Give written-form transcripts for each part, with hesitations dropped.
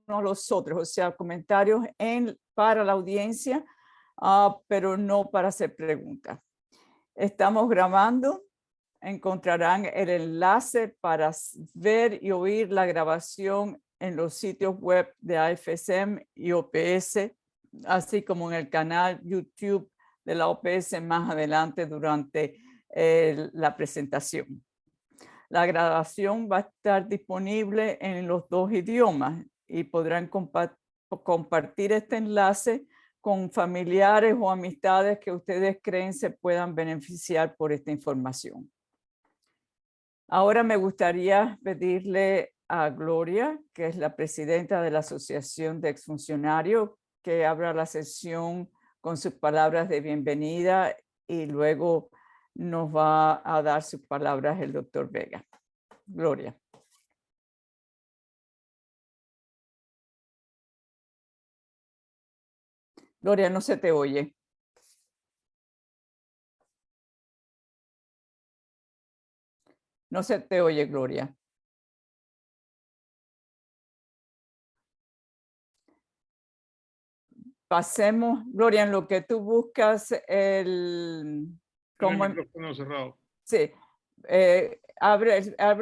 a los otros, o sea, comentarios para la audiencia, pero no para hacer preguntas. Estamos grabando. Encontrarán el enlace para ver y oír la grabación en los sitios web de AFSM y OPS, así como en el canal YouTube de la OPS más adelante durante la presentación. La grabación va a estar disponible en los 2 idiomas y podrán compartir este enlace con familiares o amistades que ustedes creen se puedan beneficiar por esta información. Ahora me gustaría pedirle a Gloria, que es la presidenta de la Asociación de Exfuncionarios, que abra la sesión con sus palabras de bienvenida y luego nos va a dar sus palabras el doctor Vega. Gloria. Gloria, no se te oye. No se te oye, Gloria. Pasemos, Gloria, en lo que tú buscas el micrófono cerrado. Sí, abre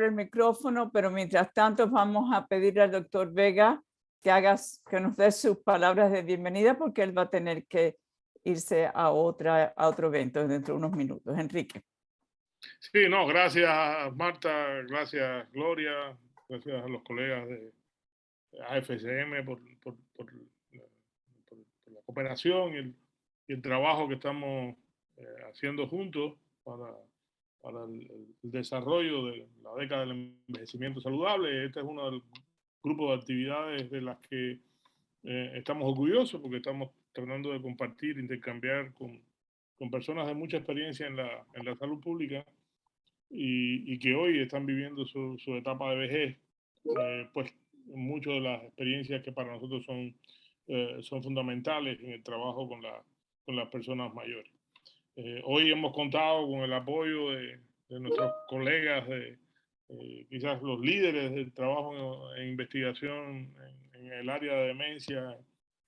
el micrófono, pero mientras tanto vamos a pedir al doctor Vega que nos dé sus palabras de bienvenida porque él va a tener que irse a otro evento dentro de unos minutos. Enrique. Sí, no, gracias Marta, gracias Gloria, gracias a los colegas de AFSM por la cooperación y el trabajo que estamos haciendo juntos para el desarrollo de la década del envejecimiento saludable. Este es uno del grupo de actividades de las que estamos orgullosos porque estamos tratando de compartir, intercambiar con personas de mucha experiencia en la salud pública y que hoy están viviendo su etapa de vejez, pues muchas de las experiencias que para nosotros son fundamentales en el trabajo con las personas mayores. Hoy hemos contado con el apoyo de nuestros colegas, quizás los líderes del trabajo en investigación en el área de demencia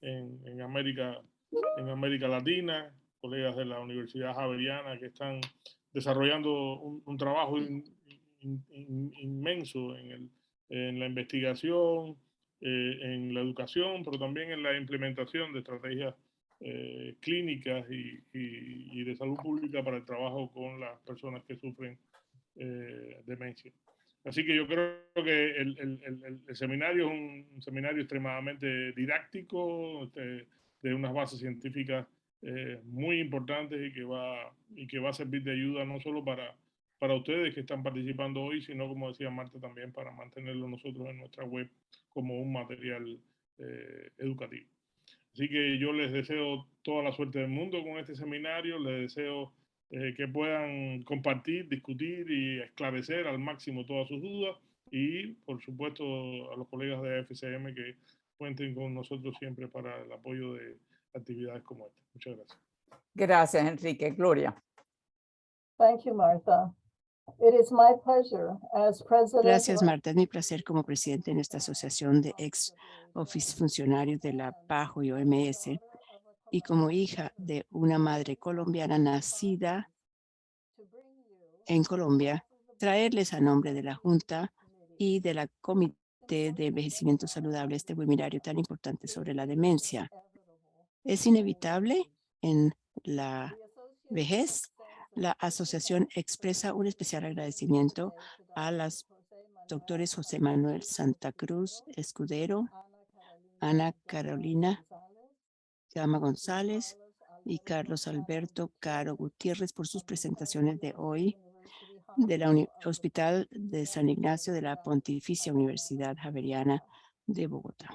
en América Latina, colegas de la Universidad Javeriana que están desarrollando un trabajo inmenso en la investigación, en la educación, pero también en la implementación de estrategias clínicas y de salud pública para el trabajo con las personas que sufren demencia. Así que yo creo que el seminario es un seminario extremadamente didáctico, de unas bases científicas muy importantes y que va a servir de ayuda no solo para ustedes que están participando hoy, sino, como decía Marta, también para mantenerlo nosotros en nuestra web como un material educativo. Así que yo les deseo toda la suerte del mundo con este seminario, les deseo que puedan compartir, discutir y esclarecer al máximo todas sus dudas y, por supuesto, a los colegas de AFSM que cuenten con nosotros siempre para el apoyo de actividades como esta. Muchas gracias. Gracias, Enrique. Gloria. Thank you, Martha. It is my pleasure as president. Gracias, Marta. Es mi placer como presidente en esta asociación de ex funcionarios de la PAHO y OMS y como hija de una madre colombiana nacida en Colombia, traerles a nombre de la Junta y de la Comité de Envejecimiento Saludable este webinario tan importante sobre la demencia. Es inevitable en la vejez. La asociación expresa un especial agradecimiento a los doctores José Manuel Santacruz, Escudero, Ana Carolina Gama González y Carlos Alberto Caro Gutierrez por sus presentaciones de hoy del Hospital de San Ignacio de la Pontificia Universidad Javeriana de Bogotá.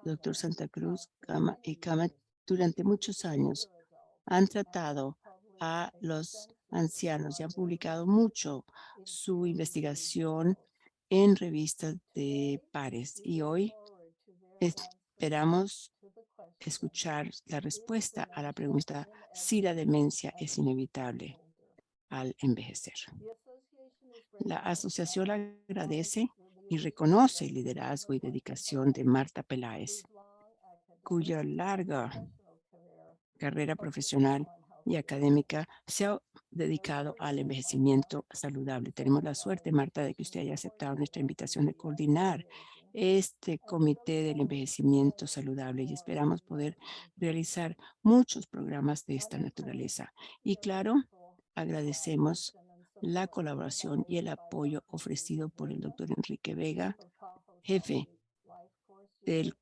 Doctor Santacruz, Gama y Cama durante muchos años han tratado a los ancianos y han publicado mucho su investigación en revistas de pares. Y hoy esperamos escuchar la respuesta a la pregunta si la demencia es inevitable al envejecer. La asociación agradece y reconoce el liderazgo y dedicación de Marta Peláez, cuya larga carrera profesional y académica se ha dedicado al envejecimiento saludable. Tenemos la suerte, Marta, de que usted haya aceptado nuestra invitación de coordinar este comité del envejecimiento saludable y esperamos poder realizar muchos programas de esta naturaleza. Y claro, agradecemos la colaboración y el apoyo ofrecido por el doctor Enrique Vega, jefe de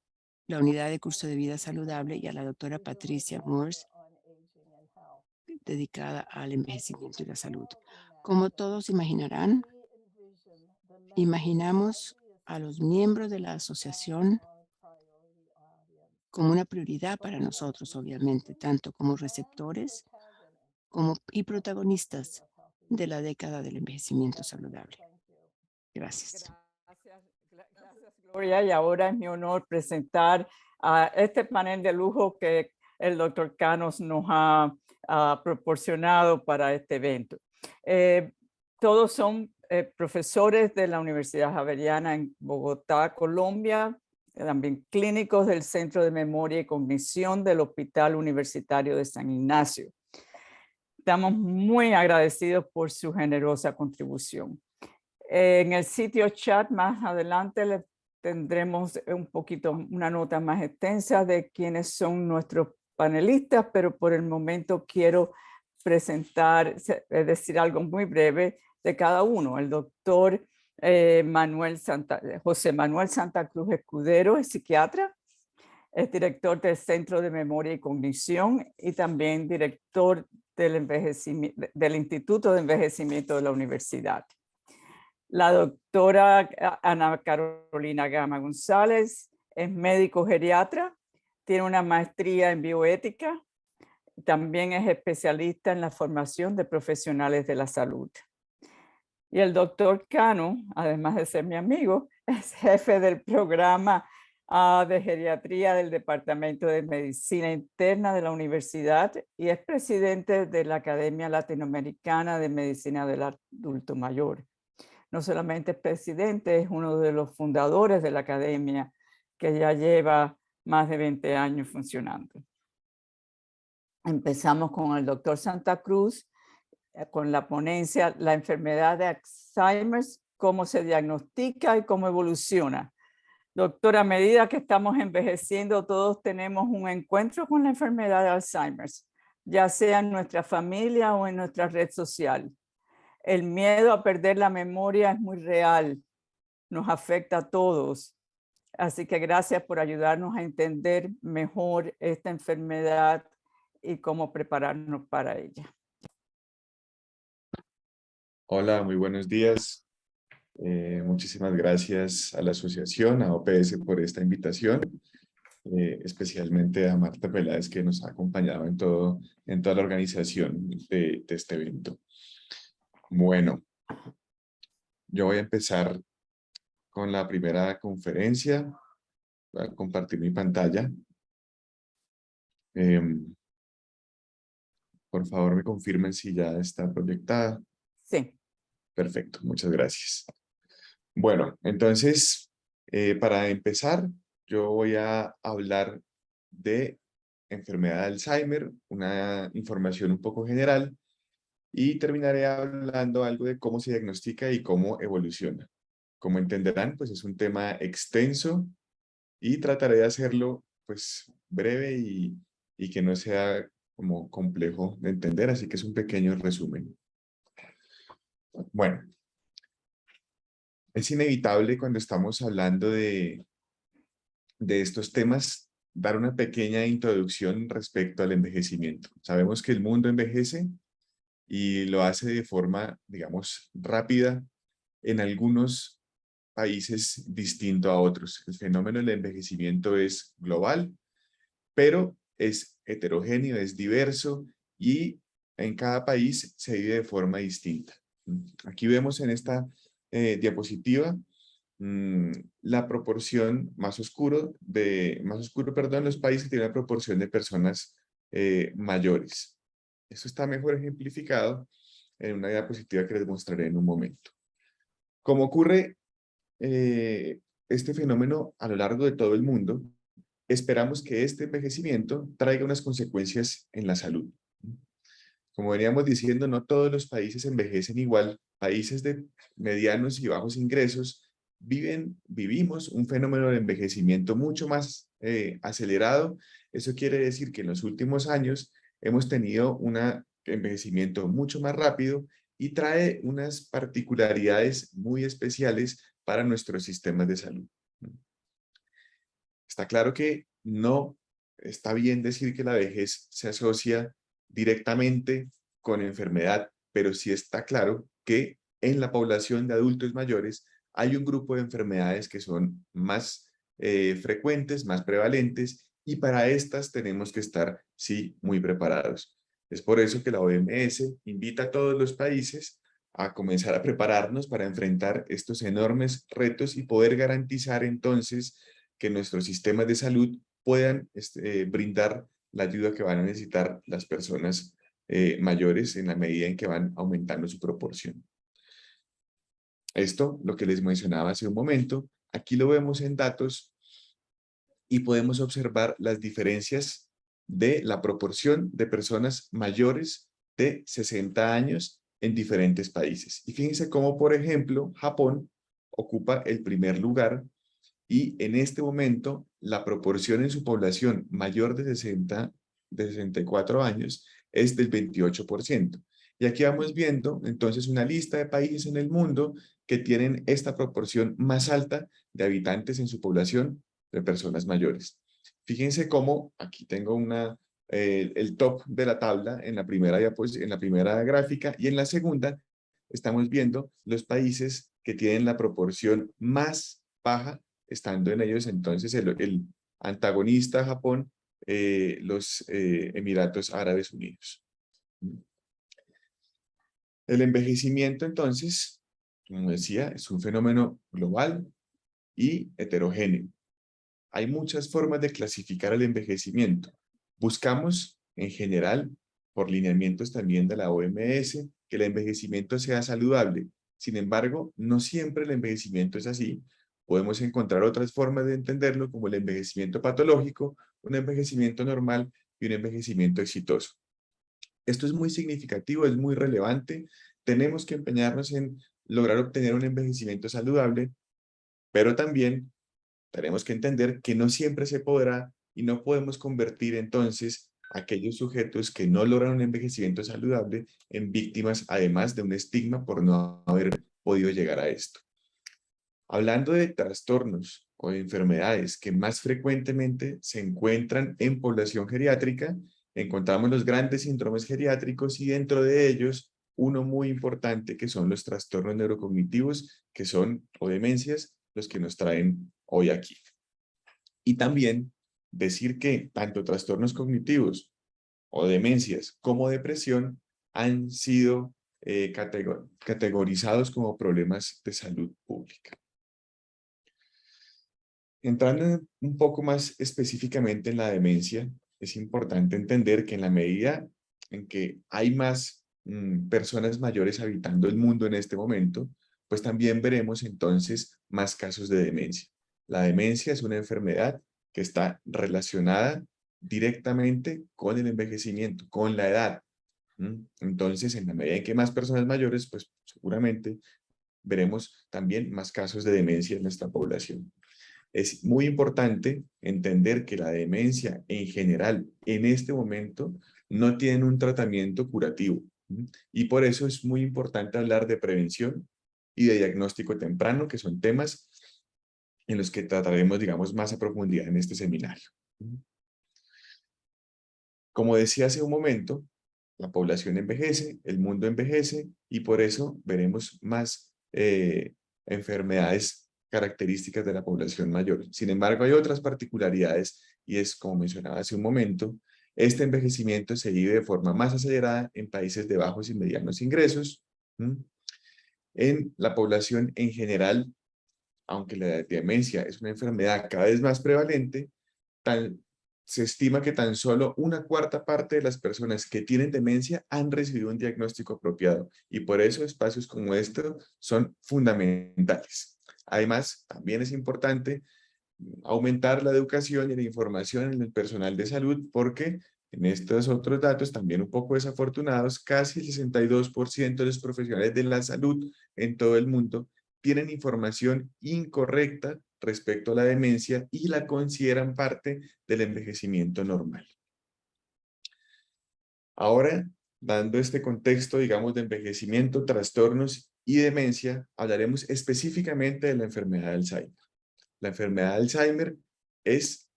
la unidad de curso de vida saludable, y a la doctora Patricia Moores, dedicada al envejecimiento y la salud. Como todos imaginarán, imaginamos a los miembros de la asociación como una prioridad para nosotros, obviamente, tanto como receptores y protagonistas de la década del envejecimiento saludable. Gracias. Gracias, Gloria. Y ahora es mi honor presentar a este panel de lujo que el doctor Cano nos ha proporcionado para este evento. Todos son profesores de la Universidad Javeriana en Bogotá, Colombia, también clínicos del Centro de Memoria y Cognición del Hospital Universitario de San Ignacio. Estamos muy agradecidos por su generosa contribución. En el sitio chat más adelante le tendremos una nota más extensa de quiénes son nuestros panelistas, pero por el momento quiero decir algo muy breve de cada uno. El doctor José Manuel Santacruz Escudero es psiquiatra, es director del Centro de Memoria y Cognición y también director del Instituto de Envejecimiento de la Universidad. La doctora Ana Carolina Gama González es médico geriatra, tiene una maestría en bioética, también es especialista en la formación de profesionales de la salud. Y el doctor Cano, además de ser mi amigo, es jefe del programa de geriatría del Departamento de Medicina Interna de la Universidad y es presidente de la Academia Latinoamericana de Medicina del Adulto Mayor. No solamente es presidente, es uno de los fundadores de la academia que ya lleva más de 20 años funcionando. Empezamos con el doctor Santacruz, con la ponencia La enfermedad de Alzheimer, cómo se diagnostica y cómo evoluciona. Doctor, a medida que estamos envejeciendo, todos tenemos un encuentro con la enfermedad de Alzheimer, ya sea en nuestra familia o en nuestra red social. El miedo a perder la memoria es muy real, nos afecta a todos. Así que gracias por ayudarnos a entender mejor esta enfermedad y cómo prepararnos para ella. Hola, muy buenos días. Muchísimas gracias a la asociación, a OPS, por esta invitación, especialmente a Marta Peláez, que nos ha acompañado en toda la organización de este evento. Bueno, yo voy a empezar con la primera conferencia. Voy a compartir mi pantalla. Por favor, me confirmen si ya está proyectada. Sí. Perfecto, muchas gracias. Bueno, entonces, para empezar, yo voy a hablar de enfermedad de Alzheimer, una información un poco general, y terminaré hablando algo de cómo se diagnostica y cómo evoluciona. Como entenderán, pues es un tema extenso y trataré de hacerlo pues breve y que no sea como complejo de entender, así que es un pequeño resumen. Bueno, es inevitable cuando estamos hablando de estos temas dar una pequeña introducción respecto al envejecimiento. Sabemos que el mundo envejece y lo hace de forma, digamos, rápida en algunos países distinto a otros. El fenómeno del envejecimiento es global, pero es heterogéneo, es diverso y en cada país se vive de forma distinta. Aquí vemos en esta diapositiva la proporción más oscuro, los países que tienen una proporción de personas mayores. Esto está mejor ejemplificado en una diapositiva que les mostraré en un momento. Como ocurre este fenómeno a lo largo de todo el mundo, esperamos que este envejecimiento traiga unas consecuencias en la salud. Como veníamos diciendo, no todos los países envejecen igual. Países de medianos y bajos ingresos vivimos un fenómeno de envejecimiento mucho más acelerado. Eso quiere decir que en los últimos años hemos tenido un envejecimiento mucho más rápido y trae unas particularidades muy especiales para nuestros sistemas de salud. Está claro que no está bien decir que la vejez se asocia directamente con enfermedad, pero sí está claro que en la población de adultos mayores hay un grupo de enfermedades que son más frecuentes, más prevalentes, y para estas tenemos que estar, sí, muy preparados. Es por eso que la OMS invita a todos los países a comenzar a prepararnos para enfrentar estos enormes retos y poder garantizar entonces que nuestros sistemas de salud puedan brindar la ayuda que van a necesitar las personas mayores en la medida en que van aumentando su proporción. Esto, lo que les mencionaba hace un momento, aquí lo vemos en datos y podemos observar las diferencias de la proporción de personas mayores de 60 años en diferentes países. Y fíjense cómo, por ejemplo, Japón ocupa el primer lugar y en este momento la proporción en su población mayor de 64 años es del 28%. Y aquí vamos viendo entonces una lista de países en el mundo que tienen esta proporción más alta de habitantes en su población de personas mayores. Fíjense cómo aquí tengo el top de la tabla en la primera gráfica, y en la segunda estamos viendo los países que tienen la proporción más baja, estando en ellos entonces el antagonista Japón, los Emiratos Árabes Unidos. El envejecimiento entonces, como decía, es un fenómeno global y heterogéneo. Hay muchas formas de clasificar el envejecimiento. Buscamos, en general, por lineamientos también de la OMS, que el envejecimiento sea saludable. Sin embargo, no siempre el envejecimiento es así. Podemos encontrar otras formas de entenderlo, como el envejecimiento patológico, un envejecimiento normal y un envejecimiento exitoso. Esto es muy significativo, es muy relevante. Tenemos que empeñarnos en lograr obtener un envejecimiento saludable, pero también tenemos que entender que no siempre se podrá y no podemos convertir entonces a aquellos sujetos que no logran un envejecimiento saludable en víctimas, además de un estigma por no haber podido llegar a esto. Hablando de trastornos o de enfermedades que más frecuentemente se encuentran en población geriátrica, encontramos los grandes síndromes geriátricos y dentro de ellos uno muy importante que son los trastornos neurocognitivos, que son o demencias, los que nos traen hoy aquí. Y también decir que tanto trastornos cognitivos o demencias como depresión han sido categorizados como problemas de salud pública. Entrando un poco más específicamente en la demencia, es importante entender que en la medida en que hay más personas mayores habitando el mundo en este momento, pues también veremos entonces más casos de demencia. La demencia es una enfermedad que está relacionada directamente con el envejecimiento, con la edad. Entonces, en la medida en que más personas mayores, pues seguramente veremos también más casos de demencia en nuestra población. Es muy importante entender que la demencia en general en este momento no tiene un tratamiento curativo. Y por eso es muy importante hablar de prevención y de diagnóstico temprano, que son temas en los que trataremos, digamos, más a profundidad en este seminario. Como decía hace un momento, la población envejece, el mundo envejece y por eso veremos más enfermedades características de la población mayor. Sin embargo, hay otras particularidades y es, como mencionaba hace un momento, este envejecimiento se vive de forma más acelerada en países de bajos y medianos ingresos. En la población en general, aunque la demencia es una enfermedad cada vez más prevalente, se estima que tan solo una cuarta parte de las personas que tienen demencia han recibido un diagnóstico apropiado y por eso espacios como estos son fundamentales. Además, también es importante aumentar la educación y la información en el personal de salud, porque en estos otros datos, también un poco desafortunados, casi el 62% de los profesionales de la salud en todo el mundo tienen información incorrecta respecto a la demencia y la consideran parte del envejecimiento normal. Ahora, dando este contexto, digamos, de envejecimiento, trastornos y demencia, hablaremos específicamente de la enfermedad de Alzheimer. La enfermedad de Alzheimer es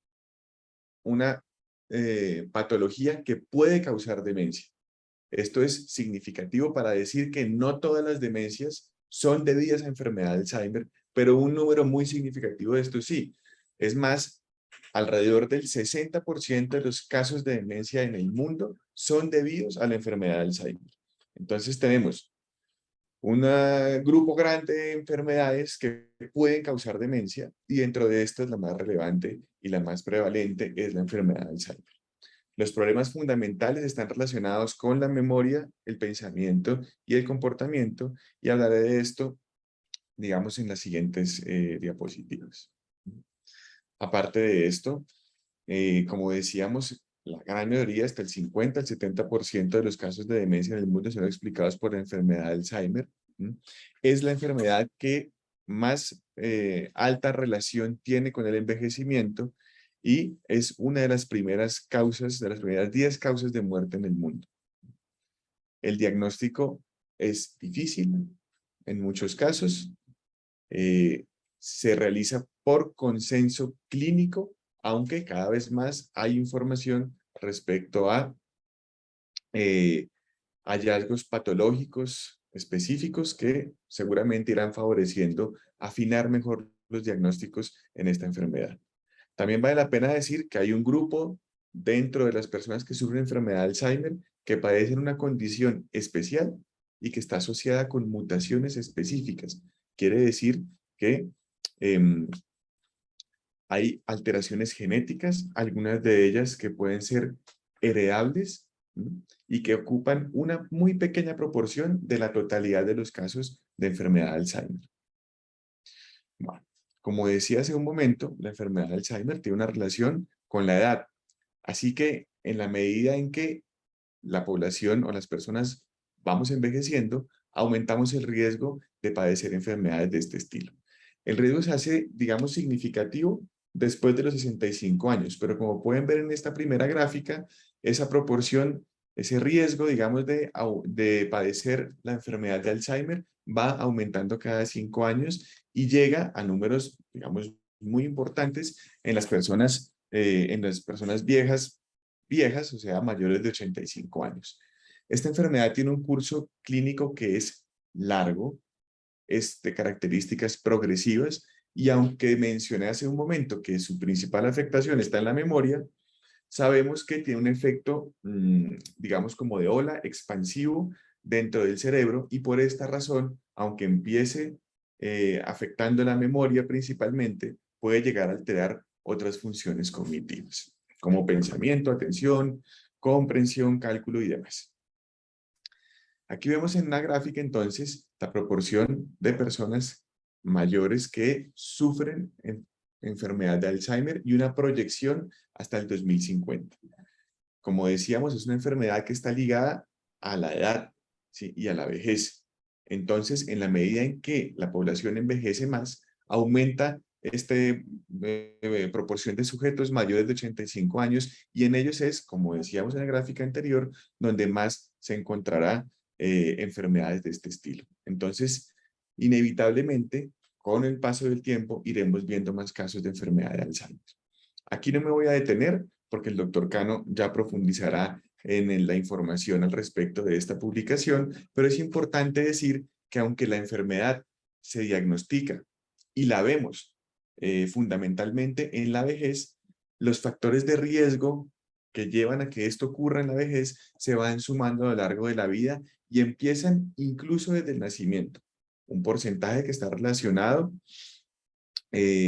una patología que puede causar demencia. Esto es significativo para decir que no todas las demencias son debidas a enfermedad de Alzheimer, pero un número muy significativo de esto sí. Es más, alrededor del 60% de los casos de demencia en el mundo son debidos a la enfermedad de Alzheimer. Entonces tenemos un grupo grande de enfermedades que pueden causar demencia y dentro de estas la más relevante y la más prevalente es la enfermedad de Alzheimer. Los problemas fundamentales están relacionados con la memoria, el pensamiento y el comportamiento, y hablaré de esto, digamos, en las siguientes diapositivas. Aparte de esto, como decíamos, la gran mayoría, hasta el 50 al 70% de los casos de demencia en el mundo son explicados por la enfermedad de Alzheimer. Es la enfermedad que más alta relación tiene con el envejecimiento y es una de las primeras causas, de las primeras 10 causas de muerte en el mundo. El diagnóstico es difícil en muchos casos. Se realiza por consenso clínico, aunque cada vez más hay información respecto a hallazgos patológicos específicos que seguramente irán favoreciendo afinar mejor los diagnósticos en esta enfermedad. También vale la pena decir que hay un grupo dentro de las personas que sufren enfermedad de Alzheimer que padecen una condición especial y que está asociada con mutaciones específicas. Quiere decir que hay alteraciones genéticas, algunas de ellas que pueden ser heredables y que ocupan una muy pequeña proporción de la totalidad de los casos de enfermedad de Alzheimer. Bueno, como decía hace un momento, la enfermedad de Alzheimer tiene una relación con la edad. Así que en la medida en que la población o las personas vamos envejeciendo, aumentamos el riesgo de padecer enfermedades de este estilo. El riesgo se hace, digamos, significativo después de los 65 años, pero como pueden ver en esta primera gráfica, esa proporción, ese riesgo, digamos, de padecer la enfermedad de Alzheimer va aumentando cada 5 años y llega a números, digamos, muy importantes en las personas viejas, o sea, mayores de 85 años. Esta enfermedad tiene un curso clínico que es largo, es de características progresivas, y aunque mencioné hace un momento que su principal afectación está en la memoria, sabemos que tiene un efecto, digamos, como de ola expansivo dentro del cerebro, y por esta razón, aunque empiece afectando la memoria principalmente, puede llegar a alterar otras funciones cognitivas, como pensamiento, atención, comprensión, cálculo y demás. Aquí vemos en una gráfica entonces la proporción de personas mayores que sufren enfermedad de Alzheimer y una proyección hasta el 2050. Como decíamos, es una enfermedad que está ligada a la edad, ¿sí?, y a la vejez. Entonces, en la medida en que la población envejece más, aumenta esta proporción de sujetos mayores de 85 años, y en ellos es, como decíamos en la gráfica anterior, donde más se encontrará enfermedades de este estilo. Entonces, inevitablemente, con el paso del tiempo, iremos viendo más casos de enfermedad de Alzheimer. Aquí no me voy a detener porque el doctor Cano ya profundizará en la información al respecto de esta publicación, pero es importante decir que aunque la enfermedad se diagnostica y la vemos fundamentalmente en la vejez, los factores de riesgo que llevan a que esto ocurra en la vejez se van sumando a lo largo de la vida y empiezan incluso desde el nacimiento. Un porcentaje que está relacionado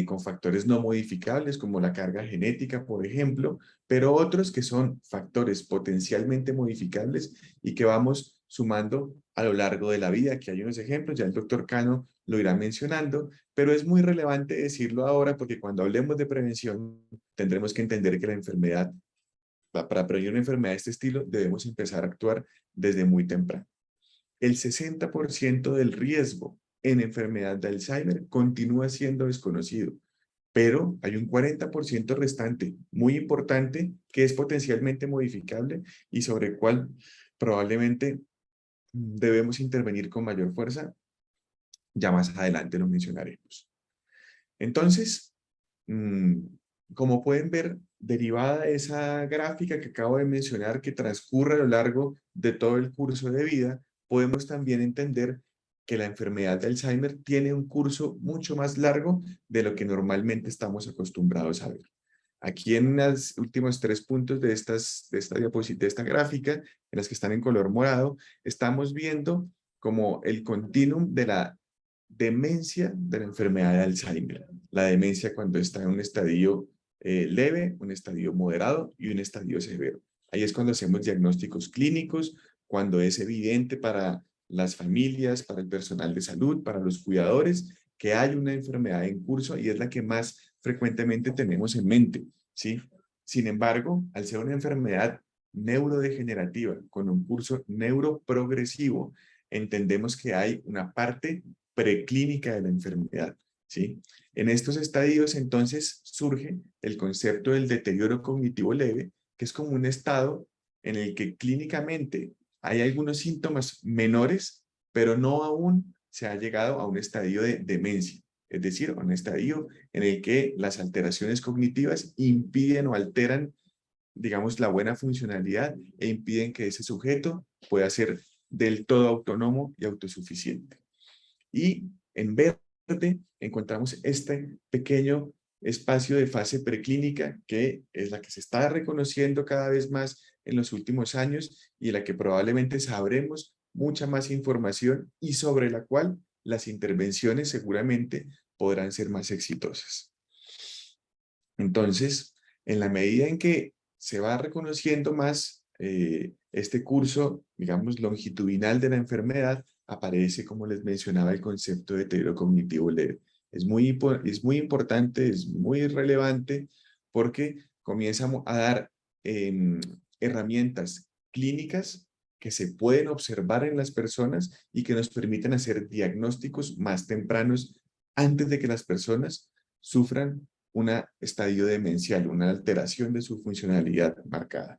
con factores no modificables como la carga genética, por ejemplo, pero otros que son factores potencialmente modificables y que vamos sumando a lo largo de la vida. Aquí hay unos ejemplos, ya el doctor Cano lo irá mencionando, Pero es muy relevante decirlo ahora porque cuando hablemos de prevención tendremos que entender que la enfermedad, para prevenir una enfermedad de este estilo, debemos empezar a actuar desde muy temprano. El 60% del riesgo en enfermedad de Alzheimer continúa siendo desconocido, pero hay un 40% restante muy importante que es potencialmente modificable y sobre el cual probablemente debemos intervenir con mayor fuerza. Ya más adelante lo mencionaremos. Entonces, como pueden ver, derivada de esa gráfica que acabo de mencionar que transcurre a lo largo de todo el curso de vida, podemos también entender que la enfermedad de Alzheimer tiene un curso mucho más largo de lo que normalmente estamos acostumbrados a ver. Aquí en los últimos 3 puntos de esta gráfica, en las que están en color morado, estamos viendo como el continuum de la demencia de la enfermedad de Alzheimer. La demencia cuando está en un estadio leve, un estadio moderado y un estadio severo. Ahí es cuando hacemos diagnósticos clínicos, cuando es evidente para las familias, para el personal de salud, para los cuidadores, que hay una enfermedad en curso y es la que más frecuentemente tenemos en mente, ¿sí? Sin embargo, al ser una enfermedad neurodegenerativa con un curso neuroprogresivo, entendemos que hay una parte preclínica de la enfermedad, ¿sí? En estos estadios, entonces, surge el concepto del deterioro cognitivo leve, que es como un estado en el que clínicamente hay algunos síntomas menores, pero no aún se ha llegado a un estadio de demencia, es decir, a un estadio en el que las alteraciones cognitivas impiden o alteran, digamos, la buena funcionalidad e impiden que ese sujeto pueda ser del todo autónomo y autosuficiente. Y en verde encontramos este pequeño espacio de fase preclínica que es la que se está reconociendo cada vez más en los últimos años y la que probablemente sabremos mucha más información y sobre la cual las intervenciones seguramente podrán ser más exitosas. Entonces, en la medida en que se va reconociendo más este curso, digamos, longitudinal de la enfermedad, aparece, como les mencionaba, el concepto de deterioro cognitivo leve. Es muy importante, es muy relevante, porque comienza a dar herramientas clínicas que se pueden observar en las personas y que nos permiten hacer diagnósticos más tempranos antes de que las personas sufran un estadio demencial, una alteración de su funcionalidad marcada.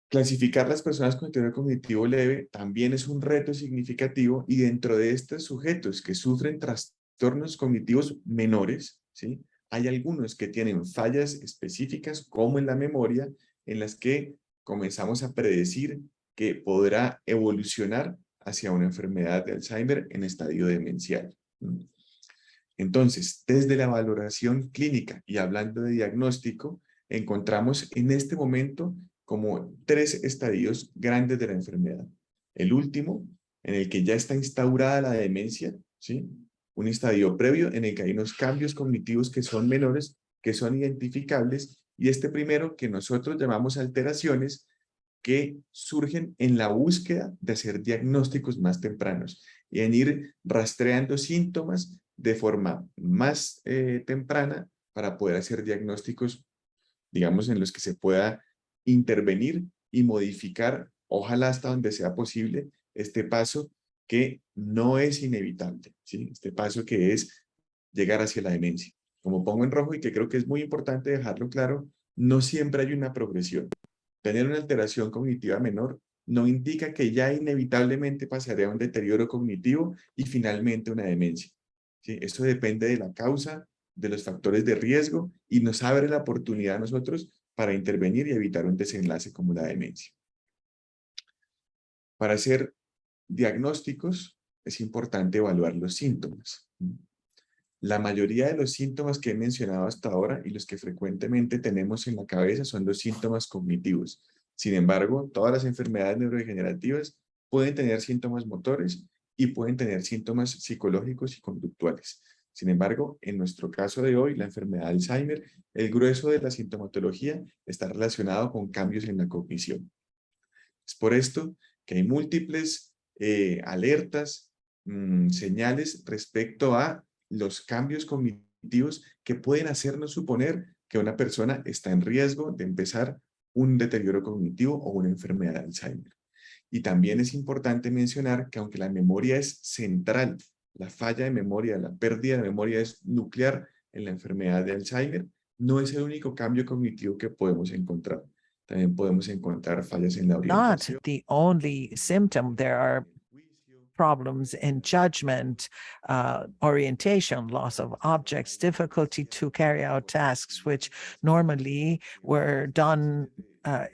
Clasificar las personas con deterioro cognitivo leve también es un reto significativo y dentro de estos sujetos que sufren trastornos cognitivos menores, ¿sí? Hay algunos que tienen fallas específicas como en la memoria en las que comenzamos a predecir que podrá evolucionar hacia una enfermedad de Alzheimer en estadio demencial. Entonces, desde la valoración clínica y hablando de diagnóstico, encontramos en este momento como 3 estadios grandes de la enfermedad. El último, en el que ya está instaurada la demencia, ¿sí? Un estadio previo en el que hay unos cambios cognitivos que son menores, que son identificables, y este primero que nosotros llamamos alteraciones, que surgen en la búsqueda de hacer diagnósticos más tempranos y en ir rastreando síntomas de forma más temprana para poder hacer diagnósticos, digamos, en los que se pueda intervenir y modificar, ojalá hasta donde sea posible, este paso que no es inevitable, ¿sí? Este paso que es llegar hacia la demencia. Como pongo en rojo y que creo que es muy importante dejarlo claro, no siempre hay una progresión. Tener una alteración cognitiva menor no indica que ya inevitablemente pasaré a un deterioro cognitivo y finalmente una demencia, ¿sí? Esto depende de la causa, de los factores de riesgo y nos abre la oportunidad a nosotros para intervenir y evitar un desenlace como la demencia. Para hacer diagnósticos es importante evaluar los síntomas. La mayoría de los síntomas que he mencionado hasta ahora y los que frecuentemente tenemos en la cabeza son los síntomas cognitivos. Sin embargo, todas las enfermedades neurodegenerativas pueden tener síntomas motores y pueden tener síntomas psicológicos y conductuales. Sin embargo, en nuestro caso de hoy, la enfermedad de Alzheimer, el grueso de la sintomatología está relacionado con cambios en la cognición. Es por esto que hay múltiples alertas señales respecto a los cambios cognitivos que pueden hacernos suponer que una persona está en riesgo de empezar un deterioro cognitivo o una enfermedad de Alzheimer. Y también es importante mencionar que aunque la memoria es central, la falla de memoria, la pérdida de memoria es nuclear en la enfermedad de Alzheimer, no es el único cambio cognitivo que podemos encontrar. También podemos encontrar fallas en la Not orientación. the only symptom. There are problems in judgment, orientation, loss of objects, difficulty to carry out tasks which normally were done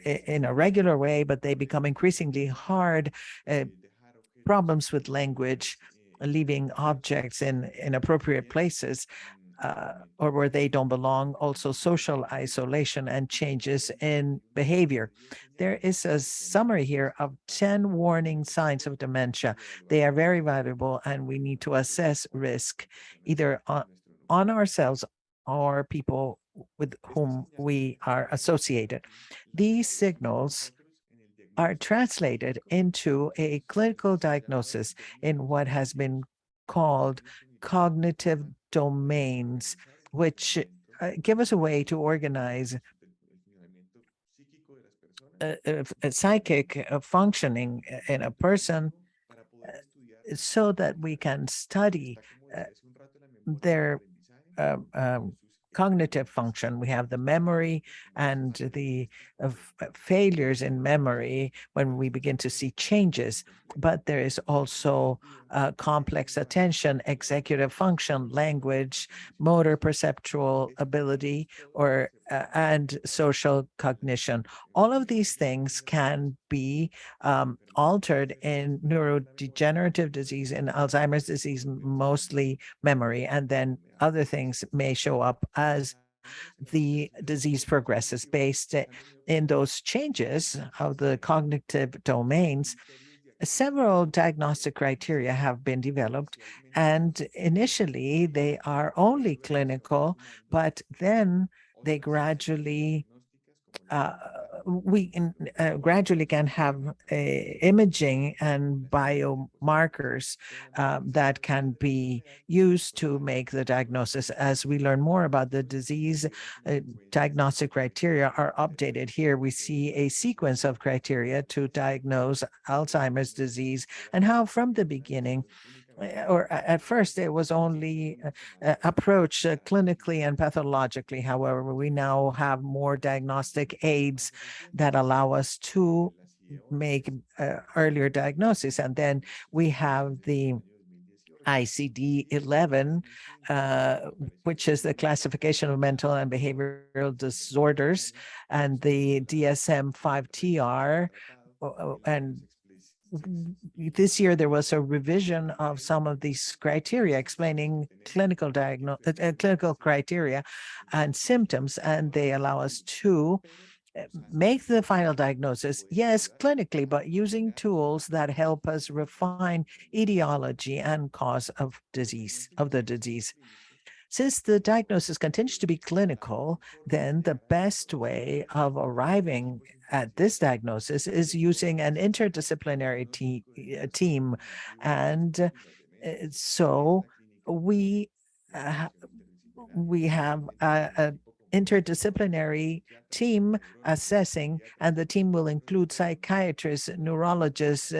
in a regular way, but they become increasingly hard, problems with language, leaving objects in inappropriate places, or where they don't belong, also social isolation and changes in behavior. There is a summary here of 10 warning signs of dementia. They are very valuable, and we need to assess risk either on ourselves or people with whom we are associated. These signals are translated into a clinical diagnosis in what has been called cognitive domains, which give us a way to organize a psychic functioning in a person so that we can study their cognitive function. We have the memory and the failures in memory when we begin to see changes, but there is also complex attention, executive function, language, motor perceptual ability, or and social cognition. All of these things can be altered in neurodegenerative disease, in Alzheimer's disease, mostly memory, and then other things may show up as the disease progresses. Based in those changes of the cognitive domains, several diagnostic criteria have been developed, and initially they are only clinical, but then they gradually gradually can have imaging and biomarkers that can be used to make the diagnosis. As we learn more about the disease, diagnostic criteria are updated. Here we see a sequence of criteria to diagnose Alzheimer's disease, and how from the beginning, or at first it was only approached clinically and pathologically. However, we now have more diagnostic aids that allow us to make earlier diagnosis. And then we have the ICD-11, which is the classification of mental and behavioral disorders, and the DSM-5-TR, and this year there was a revision of some of these criteria explaining clinical criteria and symptoms, and they allow us to make the final diagnosis, yes, clinically, but using tools that help us refine etiology and cause of disease, of the disease. Since the diagnosis continues to be clinical, then the best way of arriving at this diagnosis is using an interdisciplinary team. And so we have an interdisciplinary team assessing, and the team will include psychiatrists, neurologists,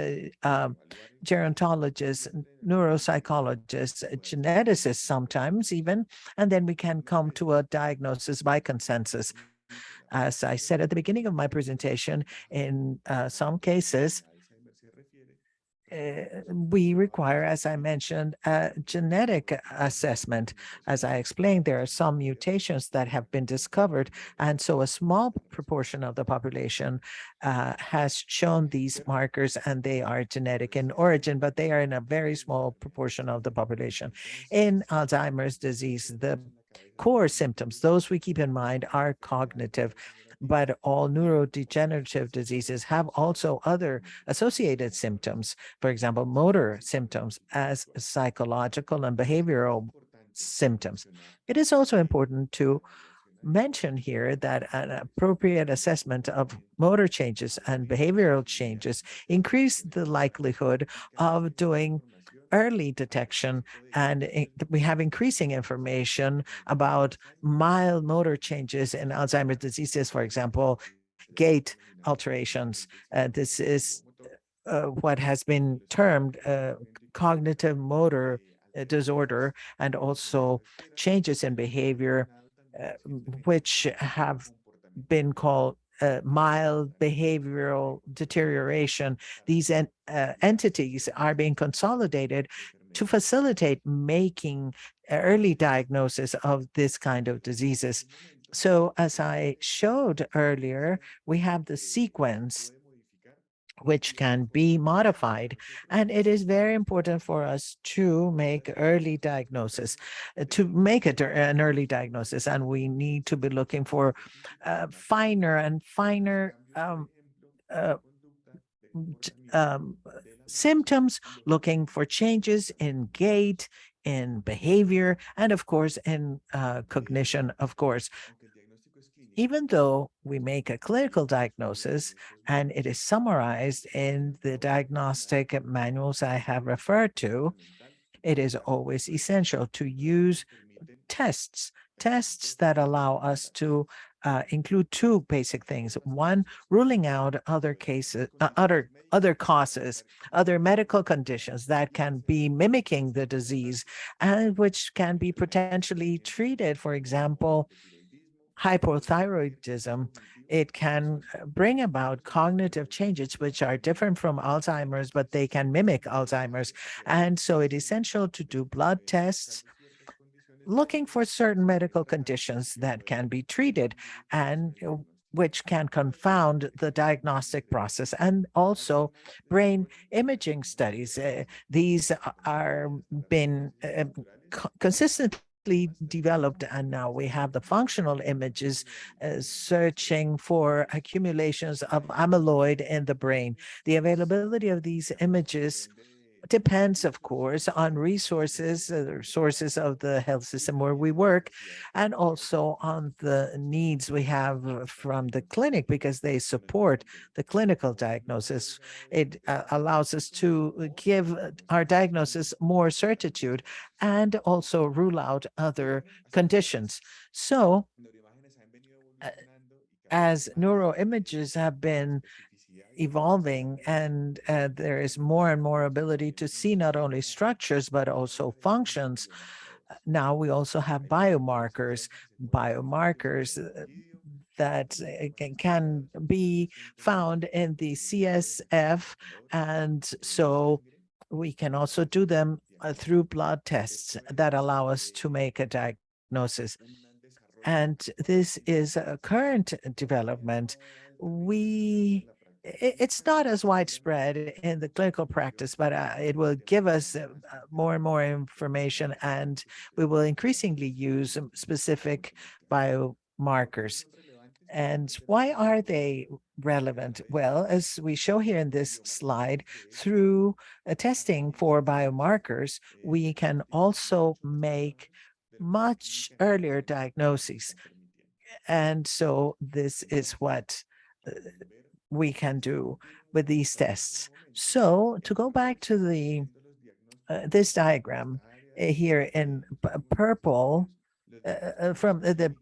gerontologists, neuropsychologists, geneticists sometimes even, and then we can come to a diagnosis by consensus. As I said at the beginning of my presentation, in some cases, we require, as I mentioned, a genetic assessment. As I explained, there are some mutations that have been discovered, and so a small proportion of the population has shown these markers, and they are genetic in origin, but they are in a very small proportion of the population. In Alzheimer's disease, the core symptoms, those we keep in mind, are cognitive, but all neurodegenerative diseases have also other associated symptoms, for example, motor symptoms as psychological and behavioral symptoms. It is also important to mention here that an appropriate assessment of motor changes and behavioral changes increase the likelihood of doing early detection, and we have increasing information about mild motor changes in Alzheimer's diseases, for example, gait alterations. This is what has been termed cognitive motor disorder, and also changes in behavior, which have been called mild behavioral deterioration. These entities are being consolidated to facilitate making early diagnosis of this kind of diseases. So as I showed earlier, we have the sequence which can be modified. And it is very important for us to make early diagnosis, to make an early diagnosis. And we need to be looking for finer and finer symptoms, looking for changes in gait, in behavior, and of course, in cognition, of course. Even though we make a clinical diagnosis and it is summarized in the diagnostic manuals I have referred to, it is always essential to use tests that allow us to include two basic things. One, ruling out other cases, other causes, other medical conditions that can be mimicking the disease and which can be potentially treated. For example, hypothyroidism. It can bring about cognitive changes which are different from Alzheimer's, but they can mimic Alzheimer's. And so it is essential to do blood tests looking for certain medical conditions that can be treated and which can confound the diagnostic process, and also brain imaging studies. These are been consistently developed, and now we have the functional images searching for accumulations of amyloid in the brain. The availability of these images depends, of course, on resources, sources of the health system where we work, and also on the needs we have from the clinic, because they support the clinical diagnosis. It allows us to give our diagnosis more certitude and also rule out other conditions. So, as neuroimages have been evolving, and there is more and more ability to see not only structures but also functions. Now we also have biomarkers that can be found in the CSF, and so we can also do them through blood tests that allow us to make a diagnosis. And this is a current development. It's not as widespread in the clinical practice, but it will give us more and more information, and we will increasingly use specific biomarkers. And why are they relevant? Well, as we show here in this slide, through testing for biomarkers, we can also make much earlier diagnoses. And so this is what we can do with these tests. So to go back to the this diagram here in purple, from the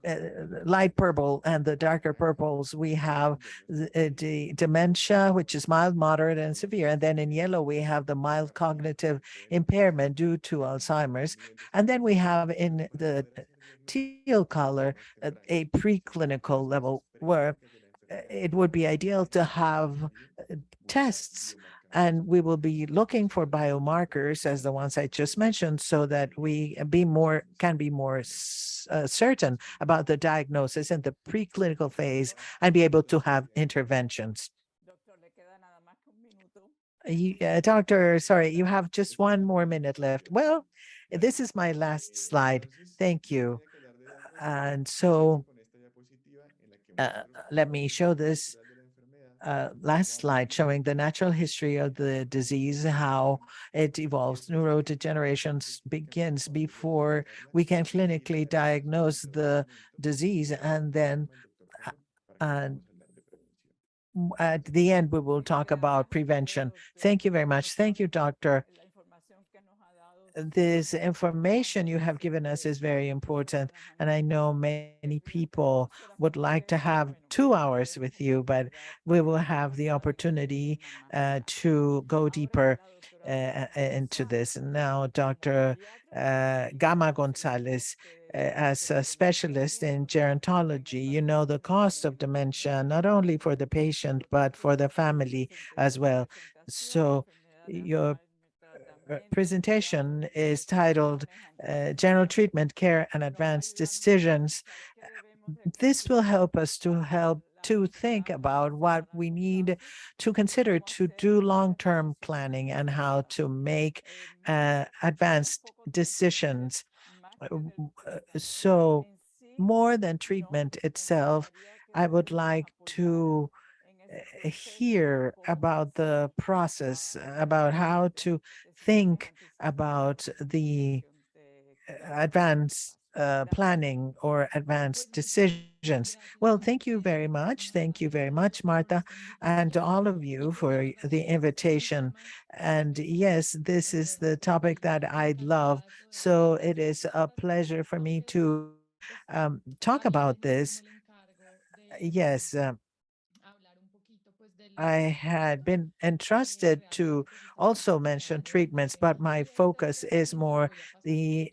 light purple and the darker purples, we have the dementia, which is mild, moderate, and severe. And then in yellow, we have the mild cognitive impairment due to Alzheimer's. And then we have in the teal color a preclinical level where it would be ideal to have tests, and we will be looking for biomarkers as the ones I just mentioned, so that we can be more certain about the diagnosis in the preclinical phase and be able to have interventions. Doctor, sorry, you have just one more minute left. Well, this is my last slide. Thank you. And so let me show this last slide showing the natural history of the disease, how it evolves. Neurodegeneration begins before we can clinically diagnose the disease, and then at the end, we will talk about prevention. Thank you very much. Thank you, Doctor. this information you have given us is very important. And I know many people would like to have 2 hours with you, but we will have the opportunity to go deeper into this. Now, Dr. Gama González, as a specialist in gerontology, you know the cost of dementia, not only for the patient, but for the family as well. So your presentation is titled General Treatment, Care, and Advanced Decisions. This will help us to think about what we need to consider to do long-term planning and how to make advanced decisions. So more than treatment itself, I would like to hear about the process, about how to think about the advanced planning or advanced decisions. Well, thank you very much. Thank you very much, Martha, and to all of you for the invitation. And yes, this is the topic that I love. So it is a pleasure for me to talk about this. Yes, I had been entrusted to also mention treatments, but my focus is more the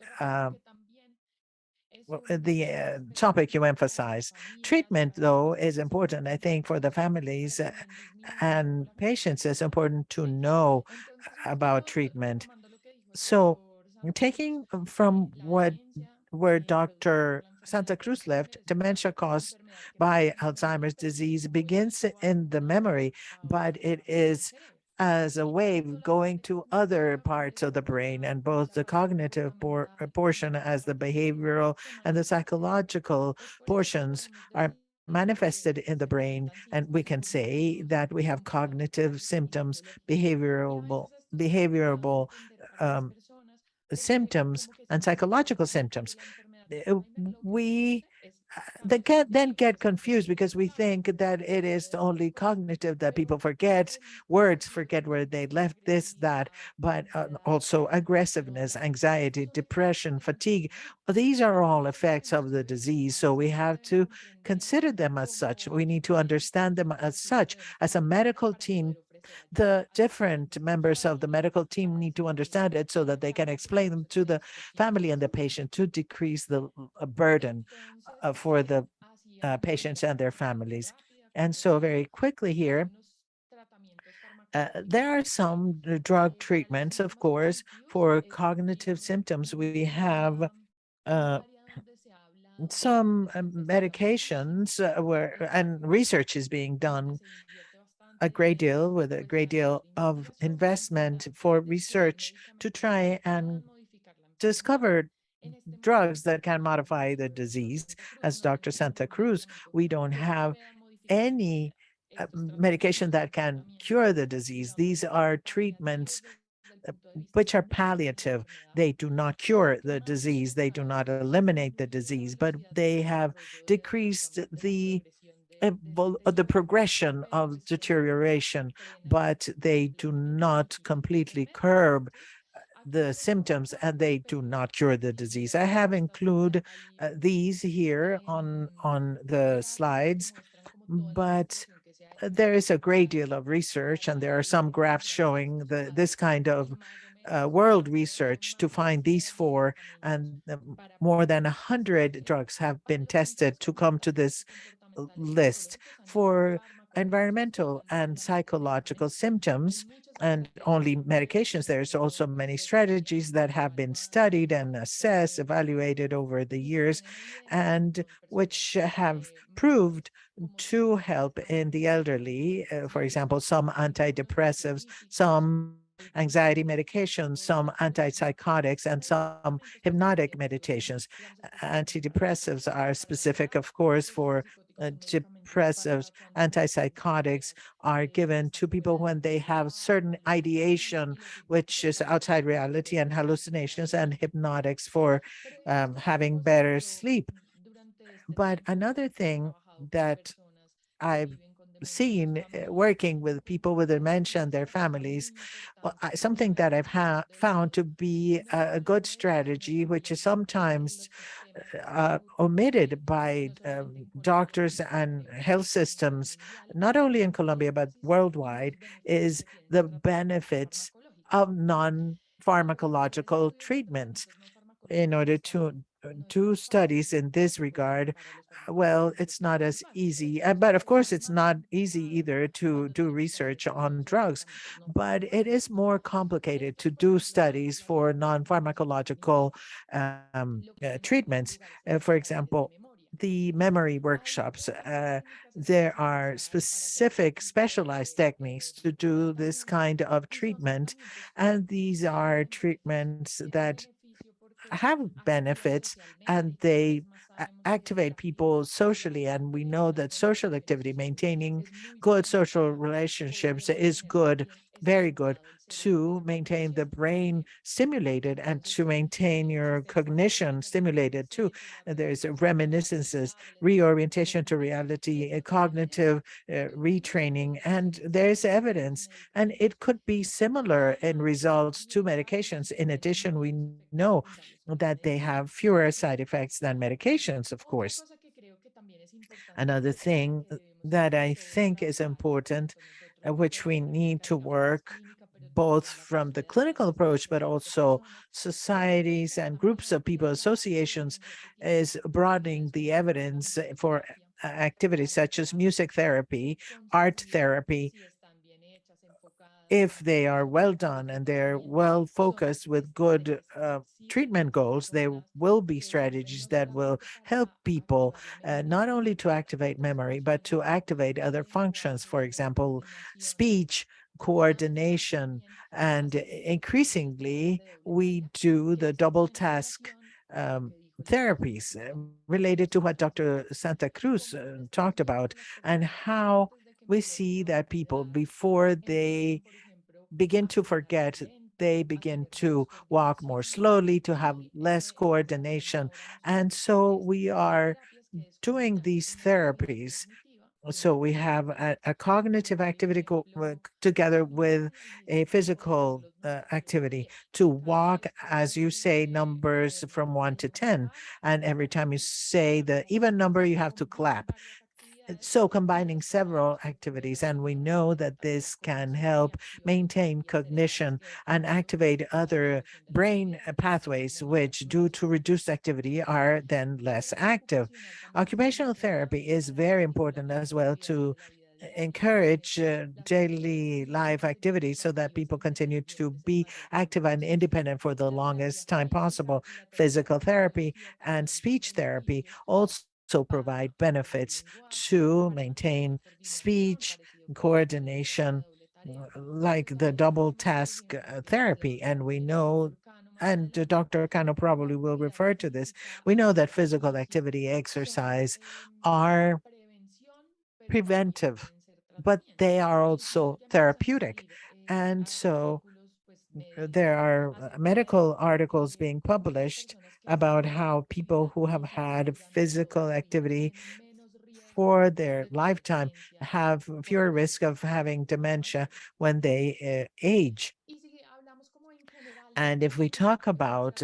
topic you emphasize. Treatment, though, is important, I think, for the families and patients. It's important to know about treatment. So, taking from where Dr. Santacruz left, dementia caused by Alzheimer's disease begins in the memory, but it is as a wave going to other parts of the brain, and both the cognitive portion as the behavioral and the psychological portions are manifested in the brain. And we can say that we have cognitive symptoms, behavioral symptoms, and psychological symptoms. We they can then get confused because we think that it is only cognitive, that people forget words, forget where they left, this, that, but also aggressiveness, anxiety, depression, fatigue. These are all effects of the disease. So we have to consider them as such. We need to understand them as such. As a medical team, the different members of the medical team need to understand it so that they can explain them to the family and the patient to decrease the burden for the patients and their families. And so very quickly here, there are some drug treatments, of course, for cognitive symptoms. We have some medications where, and research is being done a great deal with a great deal of investment for research to try and discover drugs that can modify the disease. As Dr. Santacruz, we don't have any medication that can cure the disease. These are treatments which are palliative. They do not cure the disease. They do not eliminate the disease, but they have decreased the progression of deterioration, but they do not completely curb the symptoms, and they do not cure the disease. I have included these here on the slides, but there is a great deal of research, and there are some graphs showing this kind of world research to find these four, and more than 100 drugs have been tested to come to this list for environmental and psychological symptoms and only medications. There's also many strategies that have been studied and assessed, evaluated over the years, and which have proved to help in the elderly. For example, some antidepressives, some anxiety medications, some antipsychotics, and some hypnotic meditations. Antidepressives are specific, of course, for depressives. Antipsychotics are given to people when they have certain ideation, which is outside reality, and hallucinations, and hypnotics for having better sleep. But another thing that I've seen working with people with dementia and their families, something that I've found to be a good strategy, which is sometimes omitted by doctors and health systems, not only in Colombia, but worldwide, is the benefits of non-pharmacological treatments. In order to do studies in this regard, well, it's not as easy. But of course, it's not easy either to do research on drugs, but it is more complicated to do studies for non-pharmacological treatments. For example, the memory workshops, there are specific specialized techniques to do this kind of treatment. And these are treatments that have benefits, and they activate people socially. And we know that social activity, maintaining good social relationships, is good, very good, to maintain the brain stimulated and to maintain your cognition stimulated too. There's reminiscences, reorientation to reality, cognitive retraining, and there's evidence, and it could be similar in results to medications. In addition, we know that they have fewer side effects than medications, of course. Another thing that I think is important, which we need to work both from the clinical approach, but also societies and groups of people, associations, is broadening the evidence for activities such as music therapy, art therapy. If they are well done and they're well focused with good treatment goals, there will be strategies that will help people not only to activate memory, but to activate other functions, for example, speech, coordination, and increasingly we do the double task therapies related to what Dr. Santacruz talked about, and how we see that people, before they begin to forget, they begin to walk more slowly, to have less coordination. And so we are doing these therapies. So we have a cognitive activity together with a physical activity to walk, as you say, numbers from 1 to 10. And every time you say the even number, you have to clap. So combining several activities, and we know that this can help maintain cognition and activate other brain pathways, which due to reduced activity are then less active. Occupational therapy is very important as well to encourage daily life activities so that people continue to be active and independent for the longest time possible. Physical therapy and speech therapy also provide benefits to maintain speech, coordination, like the double task therapy. And we know, and Dr. Cano probably will refer to this, we know that physical activity, exercise are preventive, but they are also therapeutic. And so there are medical articles being published about how people who have had physical activity for their lifetime have fewer risk of having dementia when they age. And if we talk about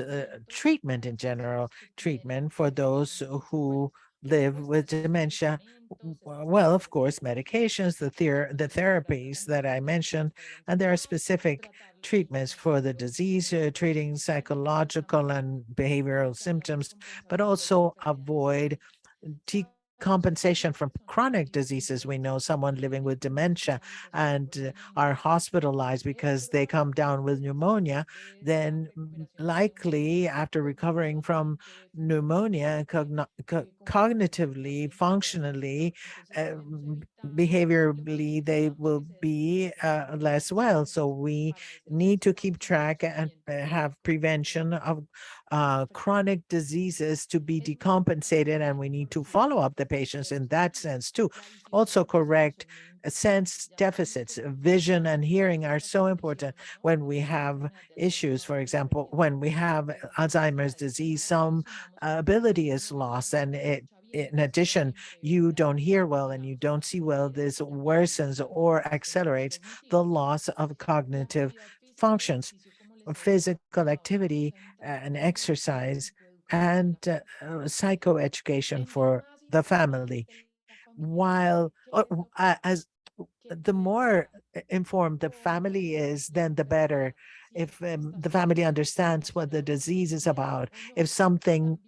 treatment in general, treatment for those who live with dementia, well, of course, medications, the therapies that I mentioned, and there are specific treatments for the disease, treating psychological and behavioral symptoms, but also avoid compensation from chronic diseases. We know someone living with dementia and are hospitalized because they come down with pneumonia, then likely after recovering from pneumonia, cognitively, functionally, behaviorally, they will be less well. So we need to keep track and have prevention of chronic diseases to be decompensated, and we need to follow up the patients in that sense too. Also correct sense deficits, vision and hearing are so important when we have issues. For example, when we have Alzheimer's disease, some ability is lost, and in addition, you don't hear well and you don't see well, this worsens or accelerates the loss of cognitive functions. Physical activity and exercise and psychoeducation for the family. While as the more informed the family is, then the better. If the family understands what the disease is about, if something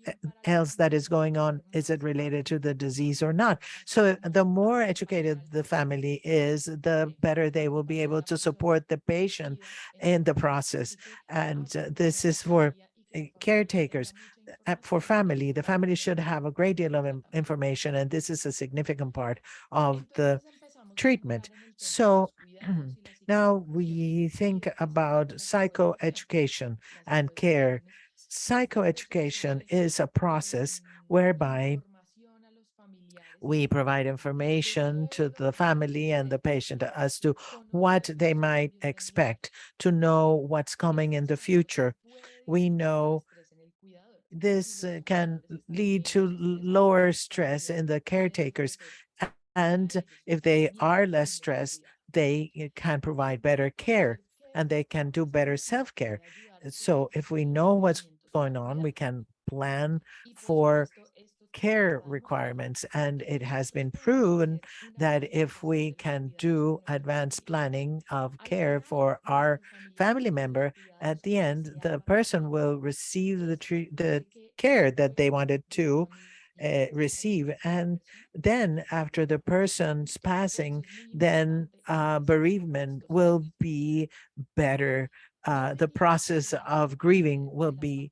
else that is going on, is it related to the disease or not? So the more educated the family is, the better they will be able to support the patient in the process. And this is for caretakers. For family, the family should have a great deal of information, and this is a significant part of the treatment. So now we think about psychoeducation and care. Psychoeducation is a process whereby we provide information to the family and the patient as to what they might expect, to know what's coming in the future. We know this can lead to lower stress in the caretakers. And if they are less stressed, they can provide better care and they can do better self-care. So if we know what's going on, we can plan for care requirements. And it has been proven that if we can do advanced planning of care for our family member, at the end, the person will receive the care that they wanted to receive. And then after the person's passing, then bereavement will be better. The process of grieving will be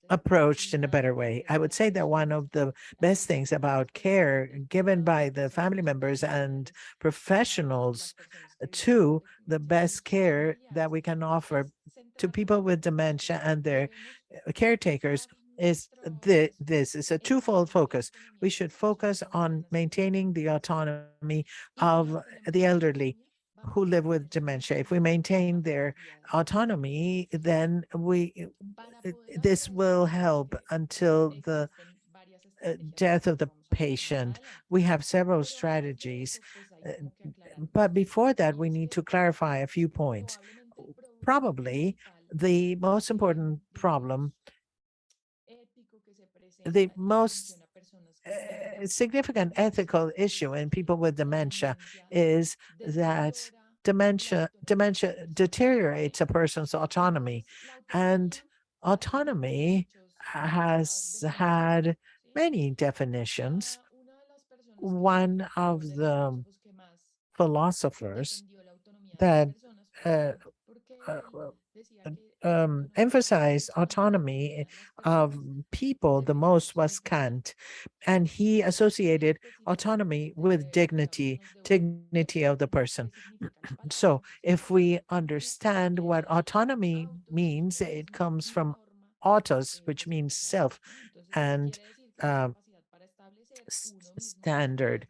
approached in a better way. I would say that one of the best things about care given by the family members and professionals too, the best care that we can offer to people with dementia and their caretakers is this is a twofold focus. We should focus on maintaining the autonomy of the elderly who live with dementia. If we maintain their autonomy, then this will help until the death of the patient. We have several strategies, but before that, we need to clarify a few points. Probably the most important problem, the most significant ethical issue in people with dementia is that dementia deteriorates a person's autonomy, and autonomy has had many definitions. One of the philosophers that emphasized autonomy of people the most was Kant, and he associated autonomy with dignity of the person. So if we understand what autonomy means, it comes from autos, which means self, and standard.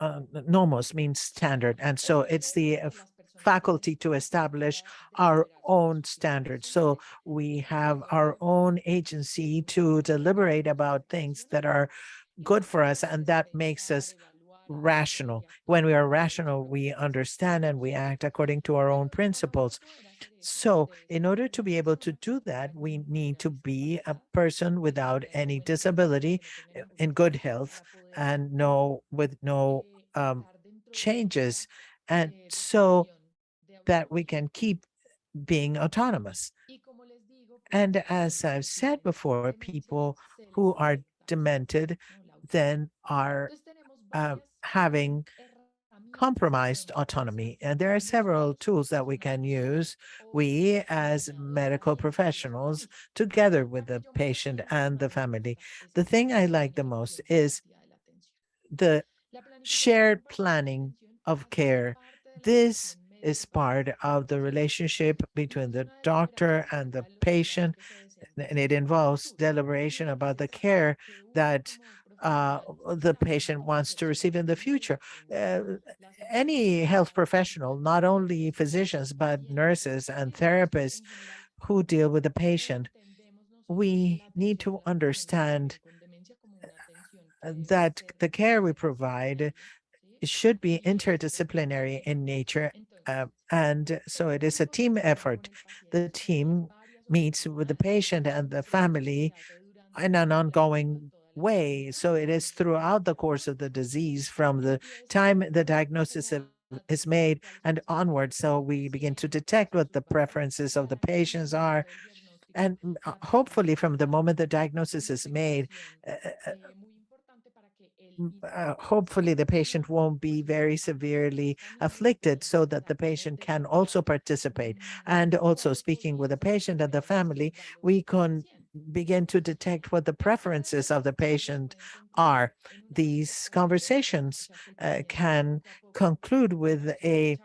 Nomos means standard. And so it's the faculty to establish our own standards. So we have our own agency to deliberate about things that are good for us, and that makes us rational. When we are rational, we understand and we act according to our own principles. So in order to be able to do that, we need to be a person without any disability, in good health, and with no changes, and so that we can keep being autonomous. And as I've said before, people who are demented then are having compromised autonomy. And there are several tools that we can use, we as medical professionals, together with the patient and the family. The thing I like the most is the shared planning of care. This is part of the relationship between the doctor and the patient, and it involves deliberation about the care that the patient wants to receive in the future. Any health professional, not only physicians, but nurses and therapists who deal with the patient, we need to understand that the care we provide should be interdisciplinary in nature. And so it is a team effort. The team meets with the patient and the family in an ongoing way. So it is throughout the course of the disease from the time the diagnosis is made and onward. So we begin to detect what the preferences of the patients are. And hopefully from the moment the diagnosis is made, hopefully the patient won't be very severely afflicted so that the patient can also participate. And also speaking with the patient and the family, we can begin to detect what the preferences of the patient are. These conversations can conclude with the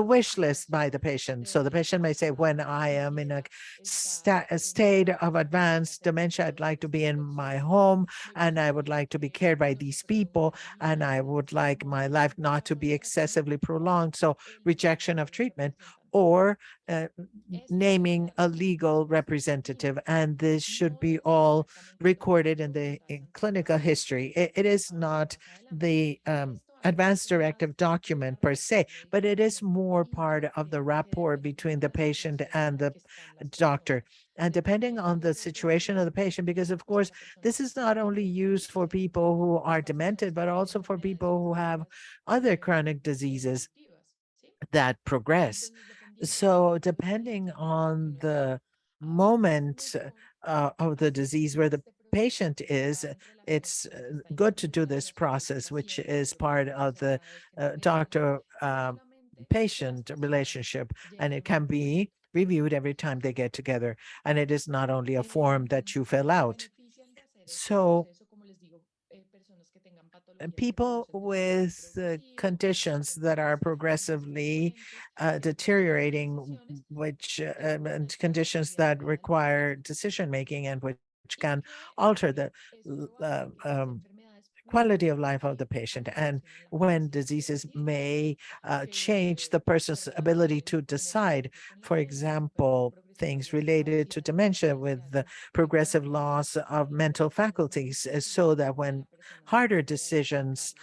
wish list by the patient. So the patient may say, when I am in a state of advanced dementia, I'd like to be in my home and I would like to be cared by these people and I would like my life not to be excessively prolonged. So rejection of treatment or naming a legal representative. And this should be all recorded in the clinical history. It is not the advanced directive document per se, but it is more part of the rapport between the patient and the doctor. And depending on the situation of the patient, because of course, this is not only used for people who are demented, but also for people who have other chronic diseases that progress. So depending on the moment of the disease where the patient is, it's good to do this process, which is part of the doctor patient relationship, and it can be reviewed every time they get together. And it is not only a form that you fill out. So people with conditions that are progressively deteriorating, which and conditions that require decision making and which can alter the quality of life of the patient. And when diseases may change the person's ability to decide, for example, things related to dementia with the progressive loss of mental faculties, so that when harder decisions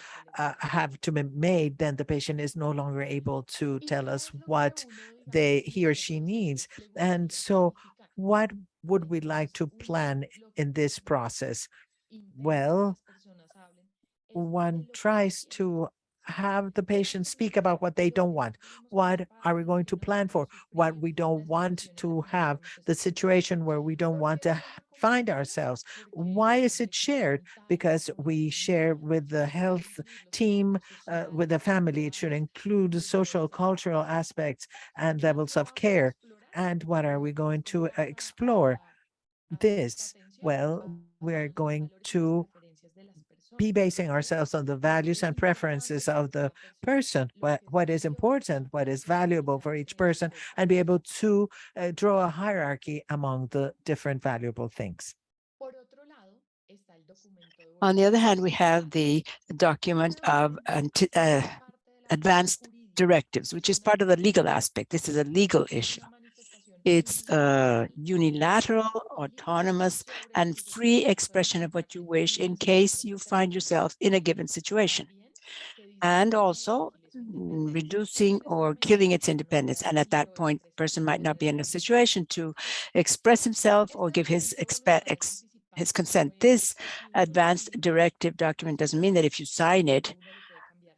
have to be made, then the patient is no longer able to tell us what he or she needs. And so what would we like to plan in this process? Well, one tries to have the patient speak about what they don't want. What are we going to plan for? What we don't want to have, the situation where we don't want to find ourselves. Why is it shared? Because we share with the health team, with the family. It should include social, cultural aspects and levels of care. And what are we going to explore? This, well, we're going to be basing ourselves on the values and preferences of the person, what is important, what is valuable for each person, and be able to draw a hierarchy among the different valuable things. On the other hand, we have the document of advanced directives, which is part of the legal aspect. This is a legal issue. It's unilateral, autonomous, and free expression of what you wish in case you find yourself in a given situation. And also reducing or killing its independence. And at that point, the person might not be in a situation to express himself or give his consent. This advanced directive document doesn't mean that if you sign it,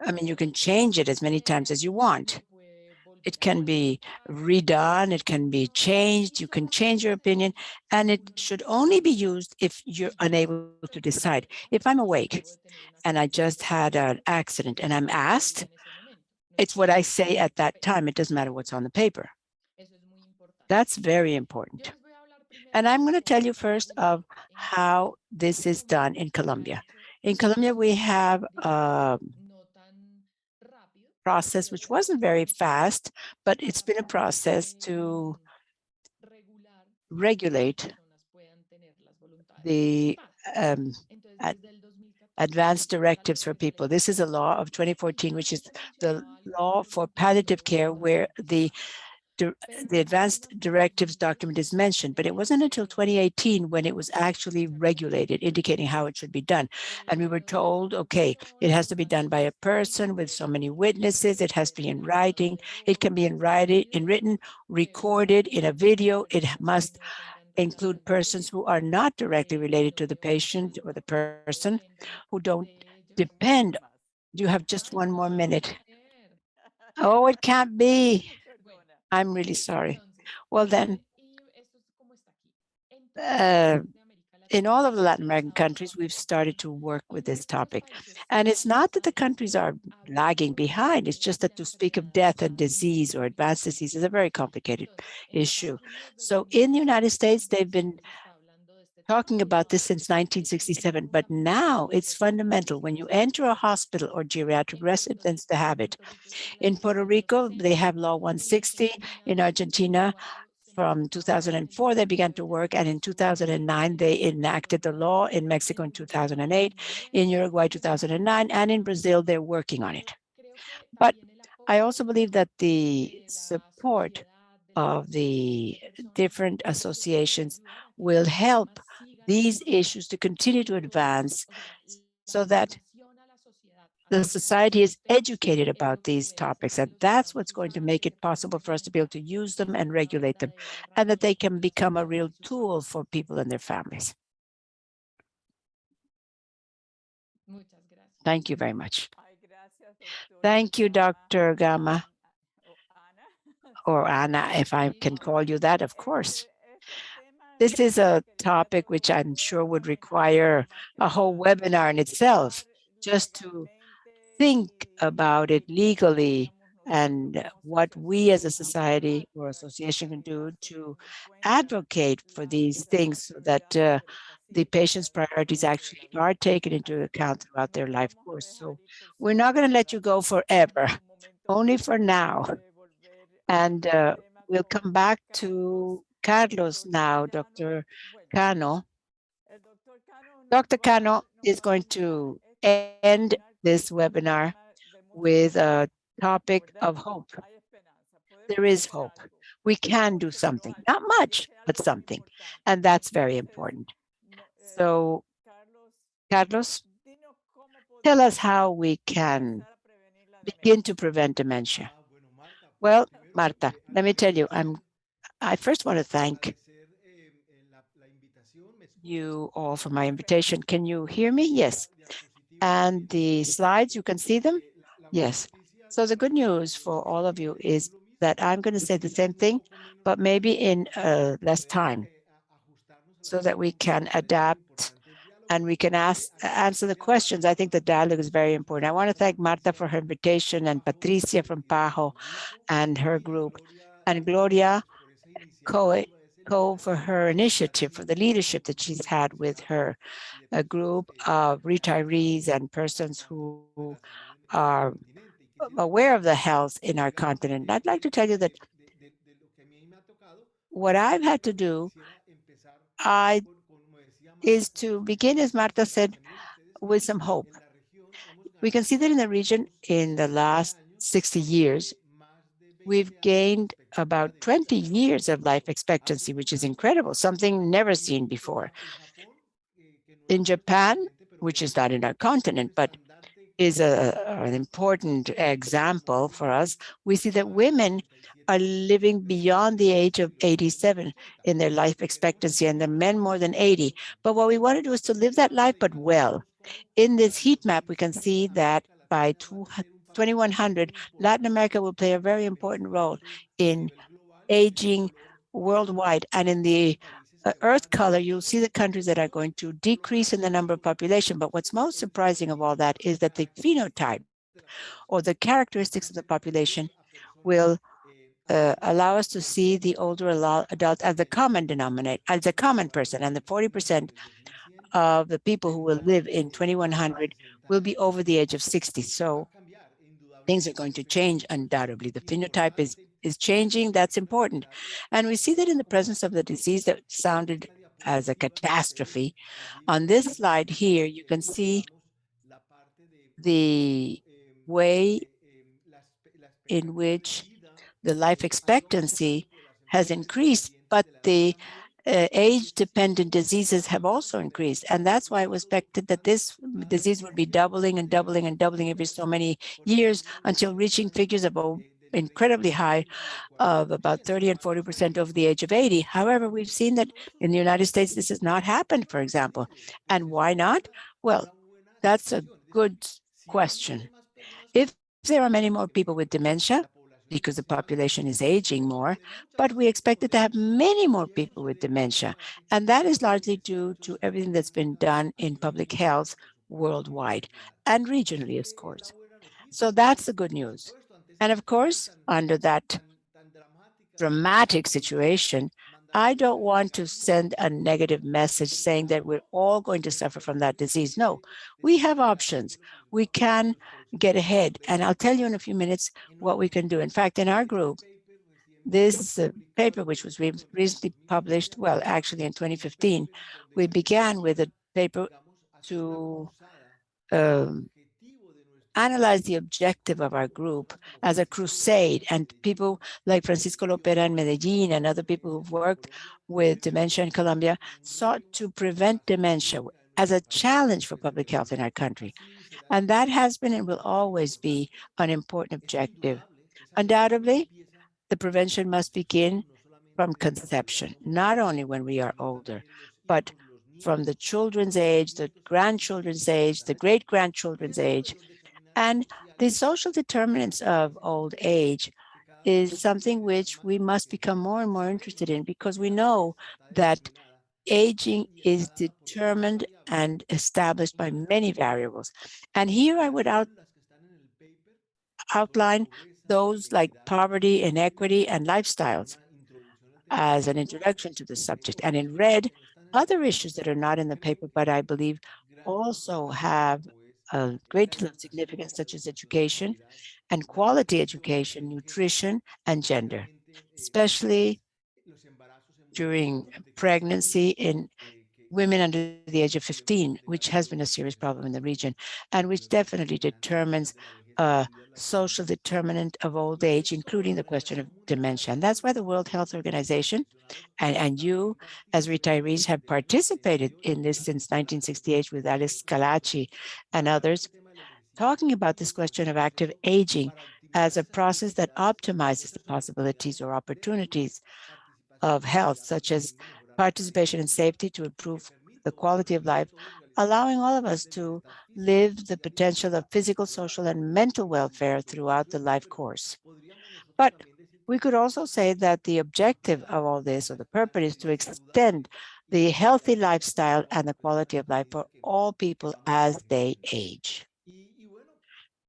I mean, you can change it as many times as you want. It can be redone, it can be changed, you can change your opinion, and it should only be used if you're unable to decide. If I'm awake and I just had an accident and I'm asked, it's what I say at that time. It doesn't matter what's on the paper. That's very important. And I'm going to tell you first of how this is done in Colombia. In Colombia, we have a process which wasn't very fast, but it's been a process to regulate the advanced directives for people. This is a law of 2014, which is the law for palliative care, where the the advanced directives document is mentioned, but it wasn't until 2018 when it was actually regulated, indicating how it should be done. And we were told, okay, it has to be done by a person with so many witnesses. It has to be in writing. It can be in writing, in written, recorded, in a video. It must include persons who are not directly related to the patient or the person, who don't depend. You have just one more minute. Oh, it can't be. I'm really sorry. Well, then, in all of the Latin American countries, we've started to work with this topic. And it's not that the countries are lagging behind. It's just that to speak of death and disease or advanced disease is a very complicated issue. So in the United States, they've been talking about this since 1967, but now it's fundamental. When you enter a hospital or geriatric residence to have it. In Puerto Rico, they have Law 160. In Argentina, from 2004, they began to work, and in 2009, they enacted the law. In Mexico in 2008, in Uruguay 2009, and in Brazil, they're working on it. But I also believe that the support of the different associations will help these issues to continue to advance so that the society is educated about these topics, and that's what's going to make it possible for us to be able to use them and regulate them, and that they can become a real tool for people and their families. Thank you very much. Thank you, Dr. Gama, or Ana, if I can call you that, of course. This is a topic which I'm sure would require a whole webinar in itself, just to think about it legally and what we as a society or association can do to advocate for these things so that the patient's priorities actually are taken into account throughout their life course. So we're not going to let you go forever, only for now. And we'll come back to Carlos now, Dr. Cano. Dr. Cano is going to end this webinar with a topic of hope. There is hope. We can do something, not much, but something. And that's very important. So, Carlos, tell us how we can begin to prevent dementia. Well, Marta, let me tell you, I first want to thank you all for my invitation. Can you hear me? Yes. And the slides, you can see them? Yes. So the good news for all of you is that I'm going to say the same thing, but maybe in less time, so that we can adapt and we can answer the questions. I think the dialogue is very important. I want to thank Marta for her invitation, and Patricia from PAHO and her group, and Gloria Co for her initiative, for the leadership that she's had with her a group of retirees and persons who are aware of the health in our continent. I'd like to tell you that what I've had to do is to begin, as Marta said, with some hope. We can see that in the region in the last 60 years, we've gained about 20 years of life expectancy, which is incredible, something never seen before. In Japan, which is not in our continent, but is an important example for us, we see that women are living beyond the age of 87 in their life expectancy, and the men more than 80. But what we want to do is to live that life, but well. In this heat map, we can see that by 2100, Latin America will play a very important role in aging worldwide. And in the earth color, you'll see the countries that are going to decrease in the number of population. But what's most surprising of all that is that the phenotype or the characteristics of the population will allow us to see the older adult as the common denominator, as a common person, and the 40% of the people who will live in 2100 will be over the age of 60. So things are going to change undoubtedly. The phenotype is changing. That's important. And we see that in the presence of the disease that sounded as a catastrophe. On this slide here, you can see the way in which the life expectancy has increased, but the age-dependent diseases have also increased. And that's why it was expected that this disease would be doubling and doubling and doubling every so many years until reaching figures of incredibly high of about 30 and 40% over the age of 80. However, we've seen that in the United States, this has not happened, for example. And why not? Well, that's a good question. If there are many more people with dementia, because the population is aging more, but we expected to have many more people with dementia. And that is largely due to everything that's been done in public health worldwide and regionally, of course. So that's the good news. And of course, under that dramatic situation, I don't want to send a negative message saying that we're all going to suffer from that disease. No, we have options. We can get ahead. And I'll tell you in a few minutes what we can do. In fact, in our group, this paper, which was recently published, well, actually in 2015, we began with a paper to analyze the objective of our group as a crusade, and people like Francisco Lopera in Medellin and other people who've worked with dementia in Colombia sought to prevent dementia as a challenge for public health in our country. And that has been and will always be an important objective. Undoubtedly, the prevention must begin from conception, not only when we are older, but from the children's age, the grandchildren's age, the great-grandchildren's age. And the social determinants of old age is something which we must become more and more interested in, because we know that aging is determined and established by many variables. And here I would outline those like poverty, inequity, and lifestyles as an introduction to the subject. And in red, other issues that are not in the paper, but I believe also have a great deal of significance, such as education and quality education, nutrition, and gender, especially during pregnancy in women under the age of 15, which has been a serious problem in the region, and which definitely determines a social determinant of old age, including the question of dementia. And that's why the World Health Organization and you as retirees have participated in this since 1968 with Alice Scalacci and others, talking about this question of active aging as a process that optimizes the possibilities or opportunities of health, such as participation and safety to improve the quality of life, allowing all of us to live the potential of physical, social, and mental welfare throughout the life course. But we could also say that the objective of all this, or the purpose, is to extend the healthy lifestyle and the quality of life for all people as they age.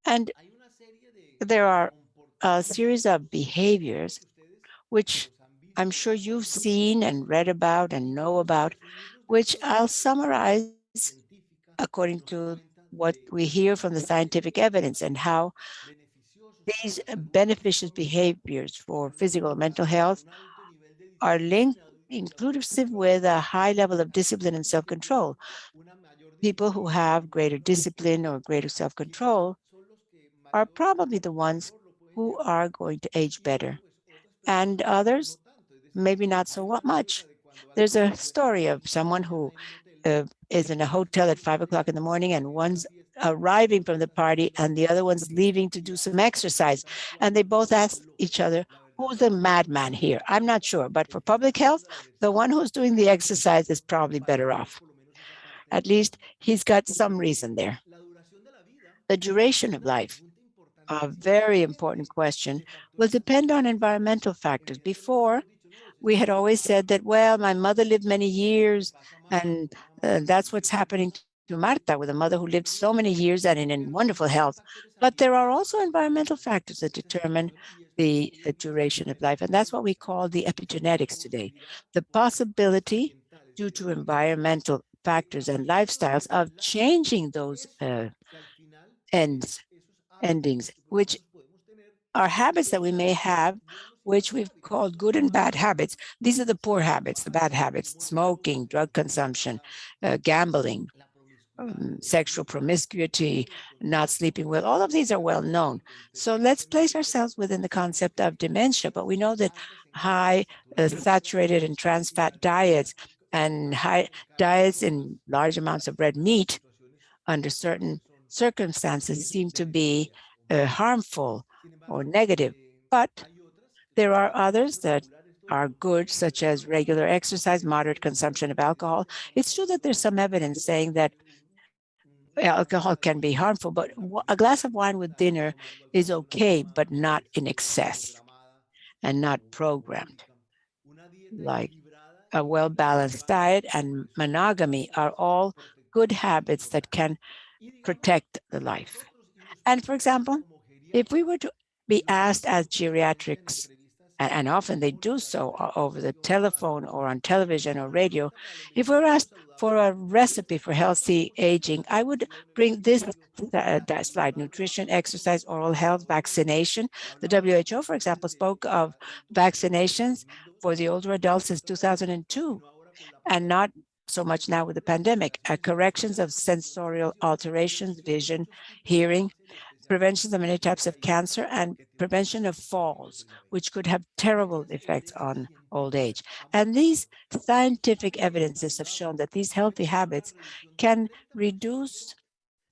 And there are a series of behaviors which I'm sure you've seen and read about and know about, which I'll summarize according to what we hear from the scientific evidence and how these beneficial behaviors for physical and mental health are linked inclusive with a high level of discipline and self-control. People who have greater discipline or greater self-control are probably the ones who are going to age better. And others, maybe not so much. There's a story of someone who is in a hotel at 5 o'clock in the morning, and one's arriving from the party and the other one's leaving to do some exercise. And they both ask each other, who's the madman here? I'm not sure, but for public health, the one who's doing the exercise is probably better off. At least he's got some reason there. The duration of life, a very important question, will depend on environmental factors. Before, we had always said that, well, my mother lived many years, and that's what's happening to Marta, with a mother who lived so many years and in wonderful health. But there are also environmental factors that determine the duration of life, and that's what we call the epigenetics today. The possibility, due to environmental factors and lifestyles, of changing those endings, which are habits that we may have, which we've called good and bad habits. These are the poor habits, the bad habits: smoking, drug consumption, gambling, sexual promiscuity, not sleeping well. All of these are well known. So let's place ourselves within the concept of dementia, but we know that high saturated and trans fat diets and high diets in large amounts of red meat under certain circumstances seem to be harmful or negative. But there are others that are good, such as regular exercise, moderate consumption of alcohol. It's true that there's some evidence saying that alcohol can be harmful, but a glass of wine with dinner is okay, but not in excess and not programmed. Like a well-balanced diet and monogamy are all good habits that can protect the life. And for example, if we were to be asked as geriatrics, and often they do so over the telephone or on television or radio, if we're asked for a recipe for healthy aging, I would bring this that slide: nutrition, exercise, oral health, vaccination. The WHO, for example, spoke of vaccinations for the older adults since 2002, and not so much now with the pandemic. Corrections of sensorial alterations, vision, hearing, prevention of many types of cancer, and prevention of falls, which could have terrible effects on old age. And these scientific evidences have shown that these healthy habits can reduce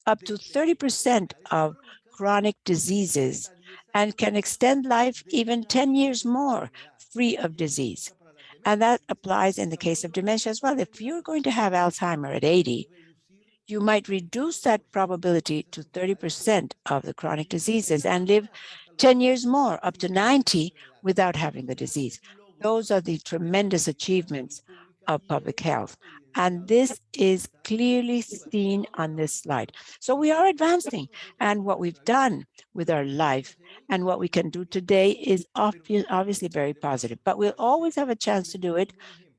up to 30% of chronic diseases and can extend life even 10 years more free of disease. And that applies in the case of dementia as well. If you're going to have Alzheimer at 80, you might reduce that probability to 30% of the chronic diseases and live 10 years more, up to 90, without having the disease. Those are the tremendous achievements of public health. And this is clearly seen on this slide. So we are advancing, and what we've done with our life and what we can do today is obviously very positive, but we'll always have a chance to do it.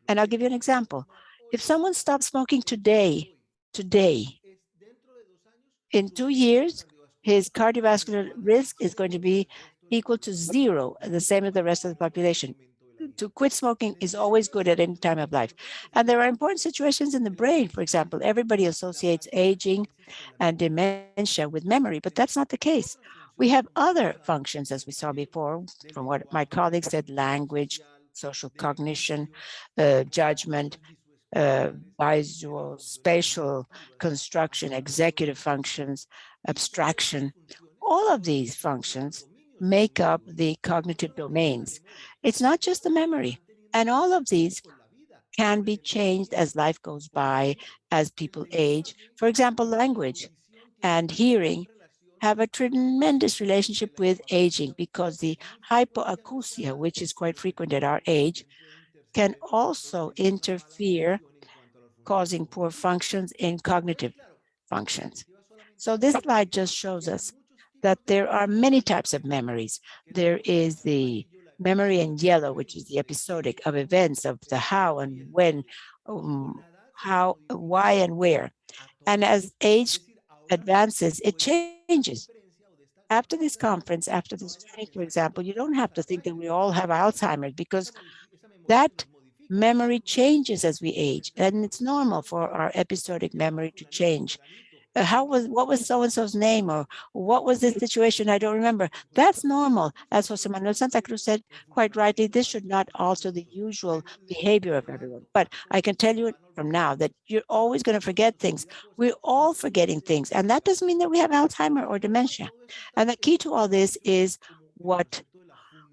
And I'll give you an example. If someone stops smoking today, in 2 years, his cardiovascular risk is going to be equal to 0, the same as the rest of the population. To quit smoking is always good at any time of life. And there are important situations in the brain. For example, everybody associates aging and dementia with memory, but that's not the case. We have other functions, as we saw before, from what my colleague said: language, social cognition, judgment, visual, spatial construction, executive functions, abstraction. All of these functions make up the cognitive domains. It's not just the memory. And all of these can be changed as life goes by, as people age. For example, language and hearing have a tremendous relationship with aging, because the hypoacusia, which is quite frequent at our age, can also interfere, causing poor functions in cognitive functions. So this slide just shows us that there are many types of memories. There is the memory in yellow, which is the episodic of events, of the how and when, how, why, and where. And as age advances, it changes. After this conference, after this training, for example, you don't have to think that we all have Alzheimer's, because that memory changes as we age, and it's normal for our episodic memory to change. What was so-and-so's name, or what was this situation? I don't remember. That's normal. As José Manuel Santacruz said quite rightly, this should not alter the usual behavior of everyone. But I can tell you from now that you're always going to forget things. We're all forgetting things. And that doesn't mean that we have Alzheimer or dementia. And the key to all this is what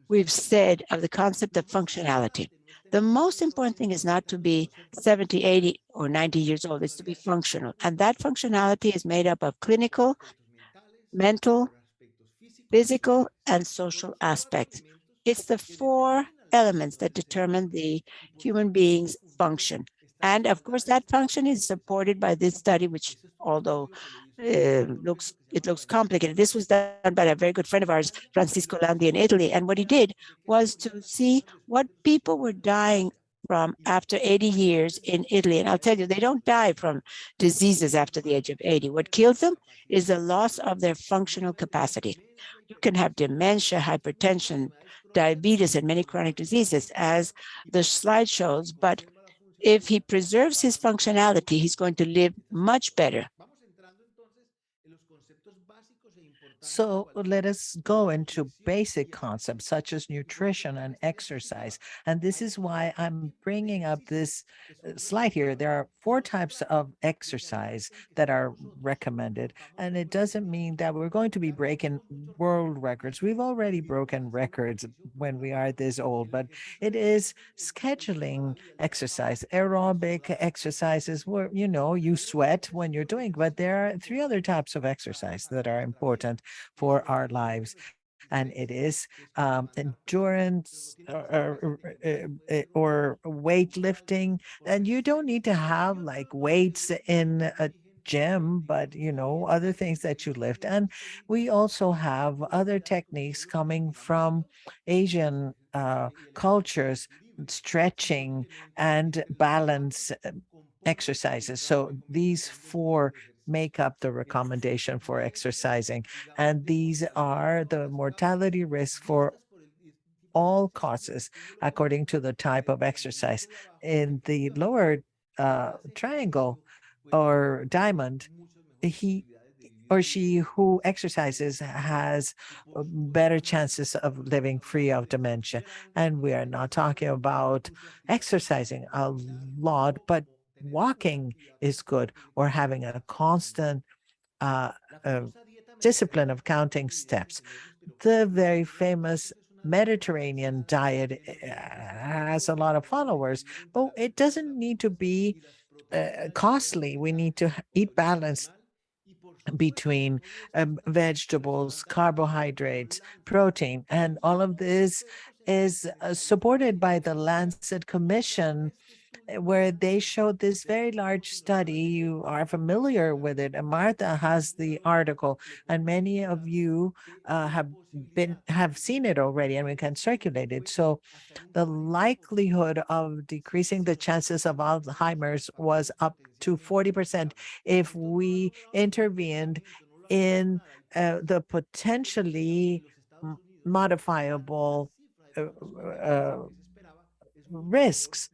we've said of the concept of functionality. The most important thing is not to be 70, 80, or 90 years old. It's to be functional. And that functionality is made up of clinical, mental, physical, and social aspects. It's the 4 elements that determine the human being's function. And of course, that function is supported by this study, which, although it looks complicated, this was done by a very good friend of ours, Francisco Landi, in Italy. And what he did was to see what people were dying from after 80 years in Italy. And I'll tell you, they don't die from diseases after the age of 80. What kills them is the loss of their functional capacity. You can have dementia, hypertension, diabetes, and many chronic diseases, as the slide shows, but if he preserves his functionality, he's going to live much better. So let us go into basic concepts such as nutrition and exercise. And this is why I'm bringing up this slide here. There are 4 types of exercise that are recommended. And it doesn't mean that we're going to be breaking world records. We've already broken records when we are this old, but it is scheduling exercise, aerobic exercises where, you sweat when you're doing, but there are 3 other types of exercise that are important for our lives. And it is endurance or weightlifting. And you don't need to have like weights in a gym, but other things that you lift. And we also have other techniques coming from Asian cultures, stretching and balance exercises. So these 4 make up the recommendation for exercising. And these are the mortality risk for all causes according to the type of exercise. In the lower triangle or diamond, he or she who exercises has better chances of living free of dementia. And we are not talking about exercising a lot, but walking is good, or having a constant uh, uh, discipline of counting steps. The very famous Mediterranean diet has a lot of followers, but it doesn't need to be costly. We need to eat balanced between vegetables, carbohydrates, protein, and all of this is supported by the Lancet Commission, where they showed this very large study. You are familiar with it, and Martha has the article, and many of you have seen it already, and we can circulate it. So the likelihood of decreasing the chances of Alzheimer's was up to 40% if we intervened in the potentially modifiable risks.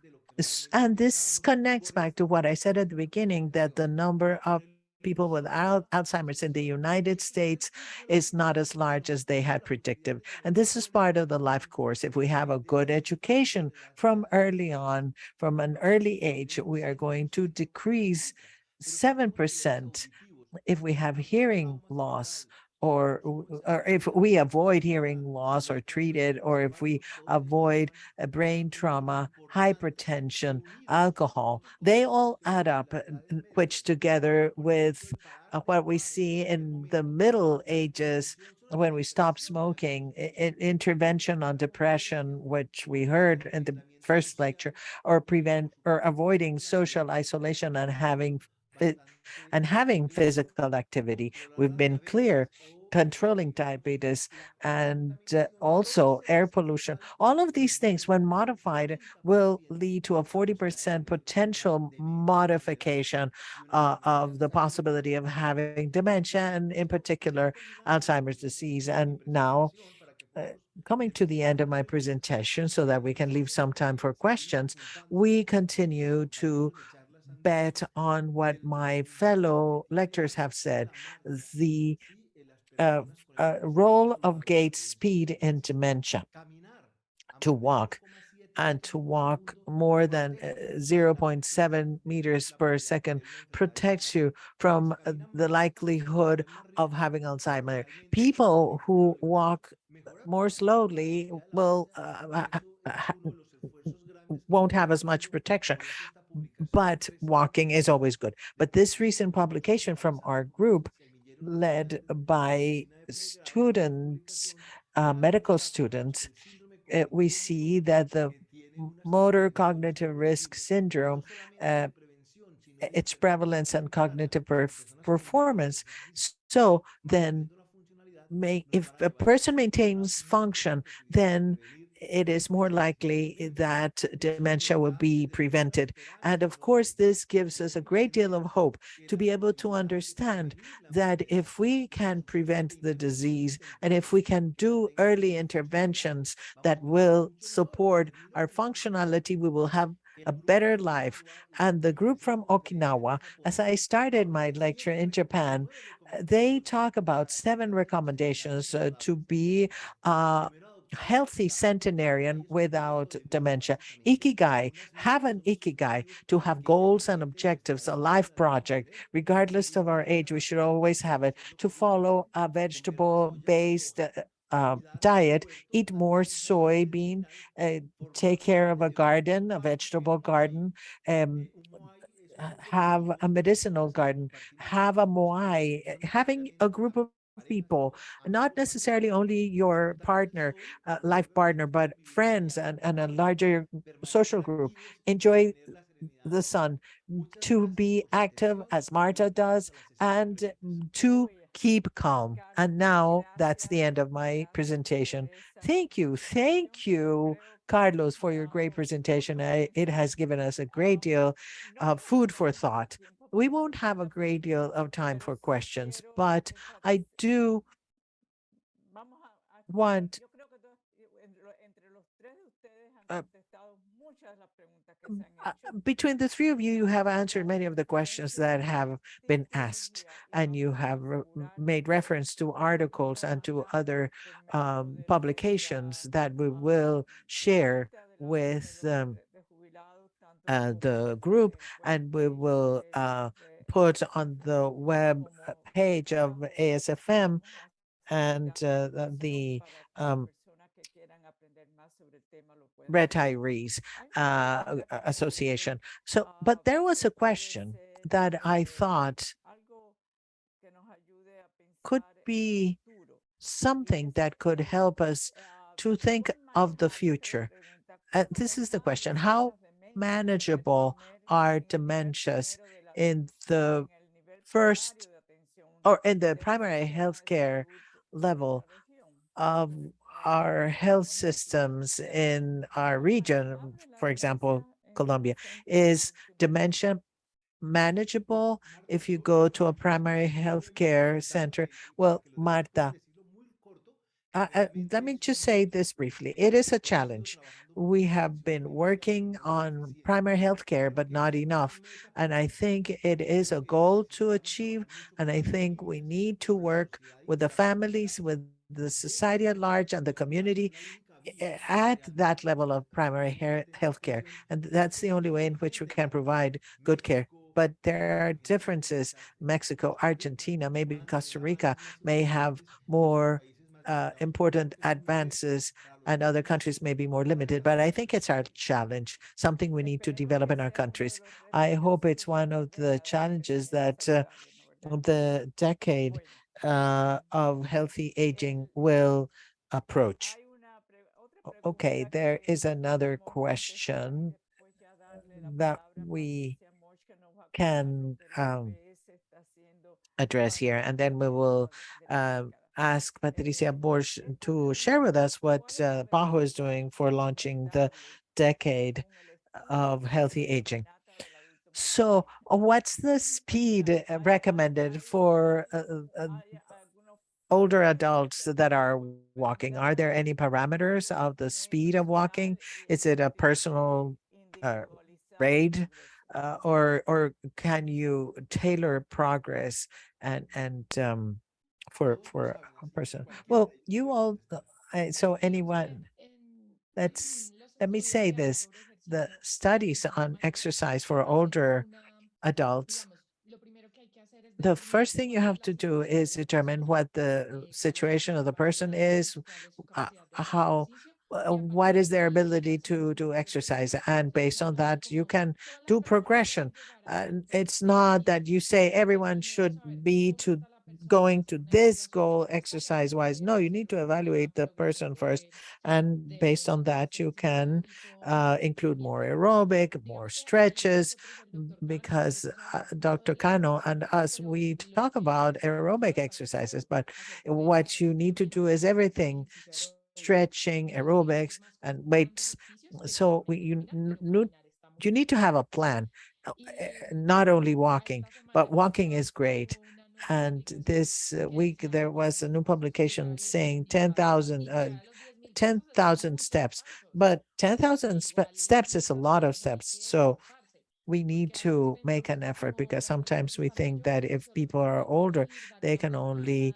And this connects back to what I said at the beginning, that the number of people with Alzheimer's in the United States is not as large as they had predicted. And this is part of the life course. If we have a good education from early on, from an early age, we are going to decrease 7% if we have hearing loss, or if we avoid hearing loss or treat it, or if we avoid a brain trauma, hypertension, alcohol, they all add up, which together with what we see in the Middle Ages when we stop smoking, intervention on depression, which we heard in the first lecture, or prevent or avoiding social isolation and having physical activity. We've been clear, controlling diabetes, and also air pollution. All of these things, when modified, will lead to a 40% potential modification of the possibility of having dementia, and in particular, Alzheimer's disease. And now, coming to the end of my presentation so that we can leave some time for questions, we continue to bet on what my fellow lecturers have said, the role of gait speed in dementia. To walk more than 0.7 meters per second protects you from the likelihood of having Alzheimer's. People who walk more slowly won't have as much protection, but walking is always good. But this recent publication from our group, led by students, medical students, we see that the motor cognitive risk syndrome, its prevalence and cognitive performance. So then, if a person maintains function, then it is more likely that dementia will be prevented. And of course, this gives us a great deal of hope to be able to understand that if we can prevent the disease, and if we can do early interventions that will support our functionality, we will have a better life. And the group from Okinawa, as I started my lecture in Japan, they talk about 7 recommendations to be healthy centenarian without dementia. Ikigai, have an ikigai, to have goals and objectives, a life project. Regardless of our age, we should always have it. To follow a vegetable-based diet, eat more soybean, take care of a garden, a vegetable garden, have a medicinal garden, have a moai, having a group of people, not necessarily only your partner, life partner, but friends and a larger social group. Enjoy the sun, to be active as Marta does, and to keep calm. And now that's the end of my presentation. Thank you. Thank you, Carlos, for your great presentation. It has given us a great deal of food for thought. We won't have a great deal of time for questions, but I do want between the 3 of you, you have answered many of the questions that have been asked, and you have made reference to articles and to other publications that we will share with the group, and we will put on the web page of ASFM and the retirees association. So, but there was a question that I thought could be something that could help us to think of the future. This is the question: how manageable are dementias in the first or in the primary healthcare level of our health systems in our region, for example, Colombia? Is dementia manageable if you go to a primary healthcare center? Well, Marta, let me just say this briefly. It is a challenge. We have been working on primary health care, but not enough. And I think it is a goal to achieve. And I think we need to work with the families, with the society at large, and the community at that level of primary health care. And that's the only way in which we can provide good care. But there are differences. Mexico, Argentina, maybe Costa Rica may have more important advances, and other countries may be more limited. But I think it's our challenge, something we need to develop in our countries. I hope it's one of the challenges that the decade of healthy aging will approach. Okay, there is another question that we can address here, and then we will ask Patricia Borsch to share with us what PAHO is doing for launching the decade of healthy aging. So what's the speed recommended for older adults that are walking? Are there any parameters of the speed of walking? Is it a personal rate, or can you tailor progress and for a person? Well, you all. So anyone. Let me say this: the studies on exercise for older adults, the first thing you have to do is determine what the situation of the person is, what is their ability to do exercise, and based on that you can do progression. It's not that you say everyone should be going to this goal exercise wise. No, you need to evaluate the person first, and based on that you can include more aerobic, more stretches, because Dr. Cano and us, we talk about aerobic exercises, but what you need to do is everything: stretching, aerobics, and weights. So you need to have a plan, not only walking, but walking is great. And this week there was a new publication saying 10,000 10,000 steps, but 10,000 steps is a lot of steps. So we need to make an effort, because sometimes we think that if people are older, they can only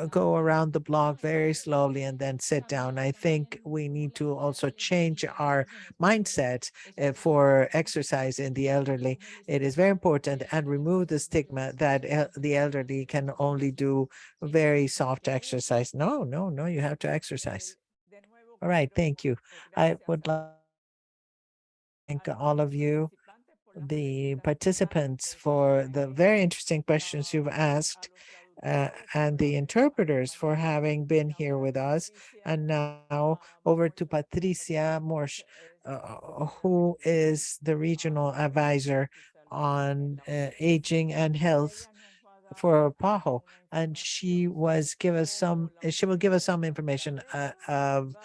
go around the block very slowly and then sit down. I think we need to also change our mindset for exercise in the elderly. It is very important, and remove the stigma that the elderly can only do very soft exercise. No, no, no, you have to exercise. All right, thank you. I would like to thank all of you, the participants, for the very interesting questions you've asked, and the interpreters for having been here with us. And now over to Patricia Morsch, who is the regional advisor on aging and health for PAHO, and she will give us some information of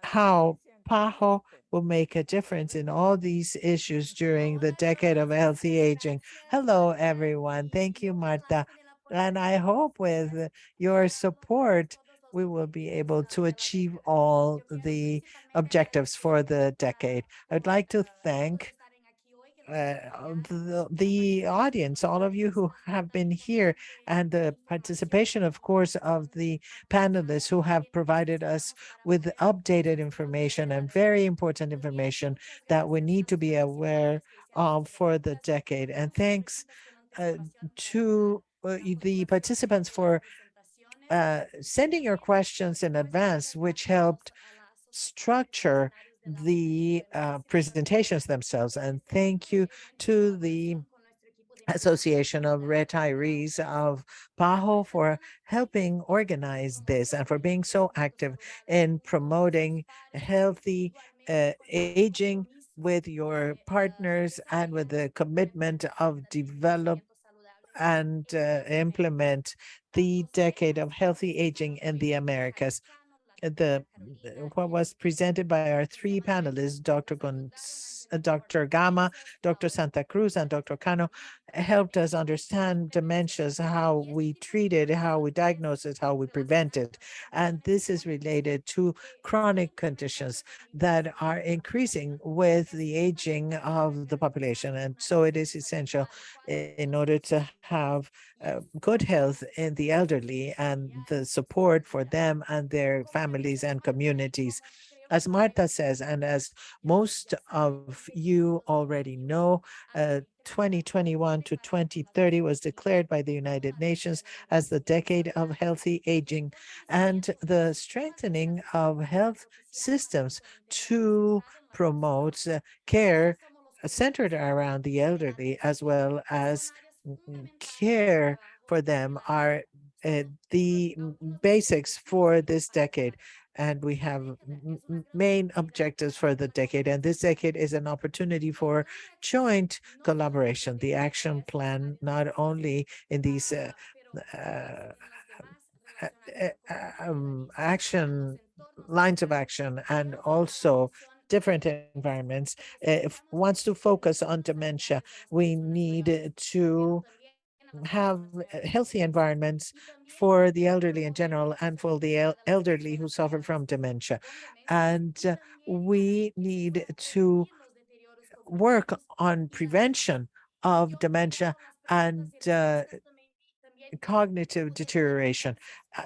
how PAHO will make a difference in all these issues during the decade of healthy aging. Hello, everyone. Thank you, Marta. And I hope with your support, we will be able to achieve all the objectives for the decade. I'd like to thank the audience, all of you who have been here, and the participation, of course, of the panelists who have provided us with updated information and very important information that we need to be aware of for the decade. And thanks to the participants for sending your questions in advance, which helped structure the presentations themselves. And thank you to the Association of Retirees of PAHO for helping organize this and for being so active in promoting healthy aging with your partners, and with the commitment of develop and implement the decade of healthy aging in the Americas. What was presented by our three panelists, Dr. Gama, Dr. Santacruz, and Dr. Cano, helped us understand dementias, how we treat it, how we diagnose it, how we prevent it. And this is related to chronic conditions that are increasing with the aging of the population. And so it is essential in order to have good health in the elderly, and the support for them and their families and communities. As Marta says, and as most of you already know, 2021 to 2030 was declared by the United Nations as the decade of healthy aging, and the strengthening of health systems to promote care centered around the elderly, as well as care for them, are the basics for this decade. And we have main objectives for the decade. And this decade is an opportunity for joint collaboration. The action plan, not only in these lines of action, and also different environments, wants to focus on dementia. We need to have healthy environments for the elderly in general, and for the elderly who suffer from dementia. And we need to work on prevention of dementia and cognitive deterioration.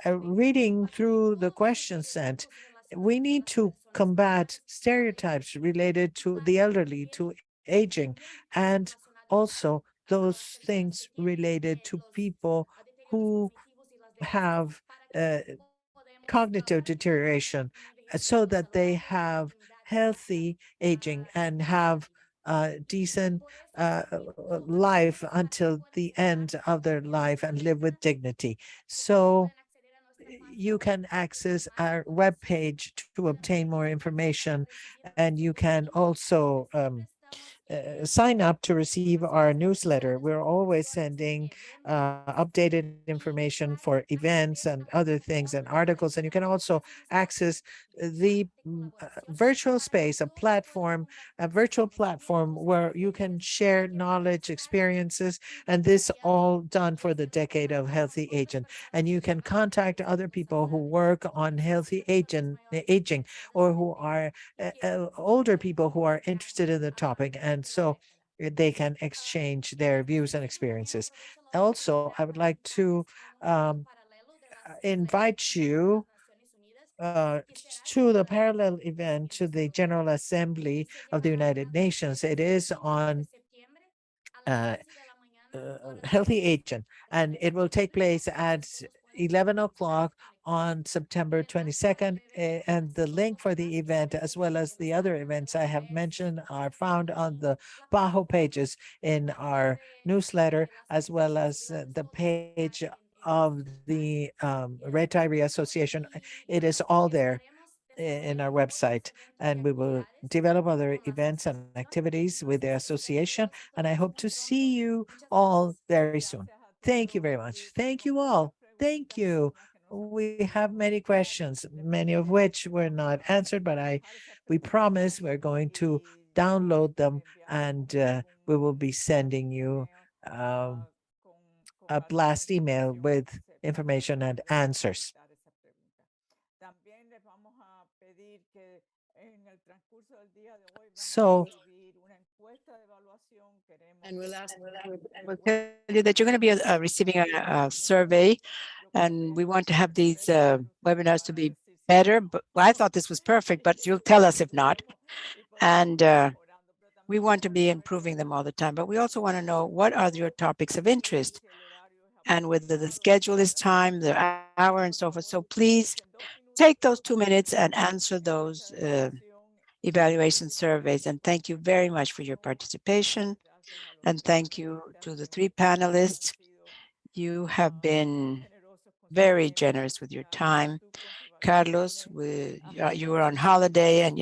Reading through the questions sent, we need to combat stereotypes related to the elderly, to aging, and also those things related to people who have cognitive deterioration, so that they have healthy aging and have decent life until the end of their life, and live with dignity. So you can access our webpage to obtain more information, and you can also sign up to receive our newsletter. We're always sending updated information for events and other things and articles. And you can also access the virtual space, a virtual platform where you can share knowledge, experiences, and this all done for the decade of healthy aging. And you can contact other people who work on healthy aging or who are older people who are interested in the topic. And so they can exchange their views and experiences. Also, I would like to invite you to the parallel event to the General Assembly of the United Nations. It is on healthy aging, and it will take place at 11 o'clock on September 22nd. And the link for the event, as well as the other events I have mentioned, are found on the PAHO pages in our newsletter, as well as the page of the Retiree Association. It is all there in our website, and we will develop other events and activities with the association, and I hope to see you all very soon. Thank you very much. Thank you all. Thank you. We have many questions, many of which were not answered, but we promise we're going to download them, and we will be sending you a blast email with information and answers. So, And we'll tell you that you're going to be receiving a survey, and we want to have these webinars to be better. But well, I thought this was perfect, but you'll tell us if not. And we want to be improving them all the time, but we also want to know what are your topics of interest and whether the schedule is time, the hour, and so forth. So please take those 2 minutes and answer those evaluation surveys. And thank you very much for your participation. And thank you to the 3 panelists. You have been very generous with your time. Carlos, you were on holiday, and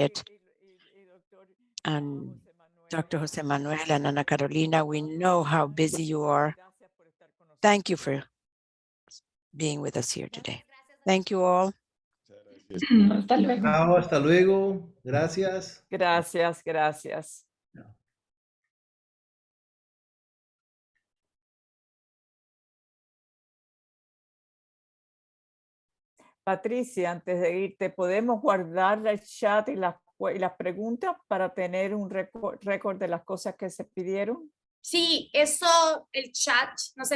Dr. Jose Manuel and Ana Carolina, we know how busy you are. Thank you for being with us here today. Thank you all. Hasta luego. Chao, hasta luego. Gracias. Gracias, gracias. Patricia, antes de irte, ¿podemos guardar el chat y las preguntas para tener un récord de las cosas que se pidieron? Sí, eso, el chat, no sé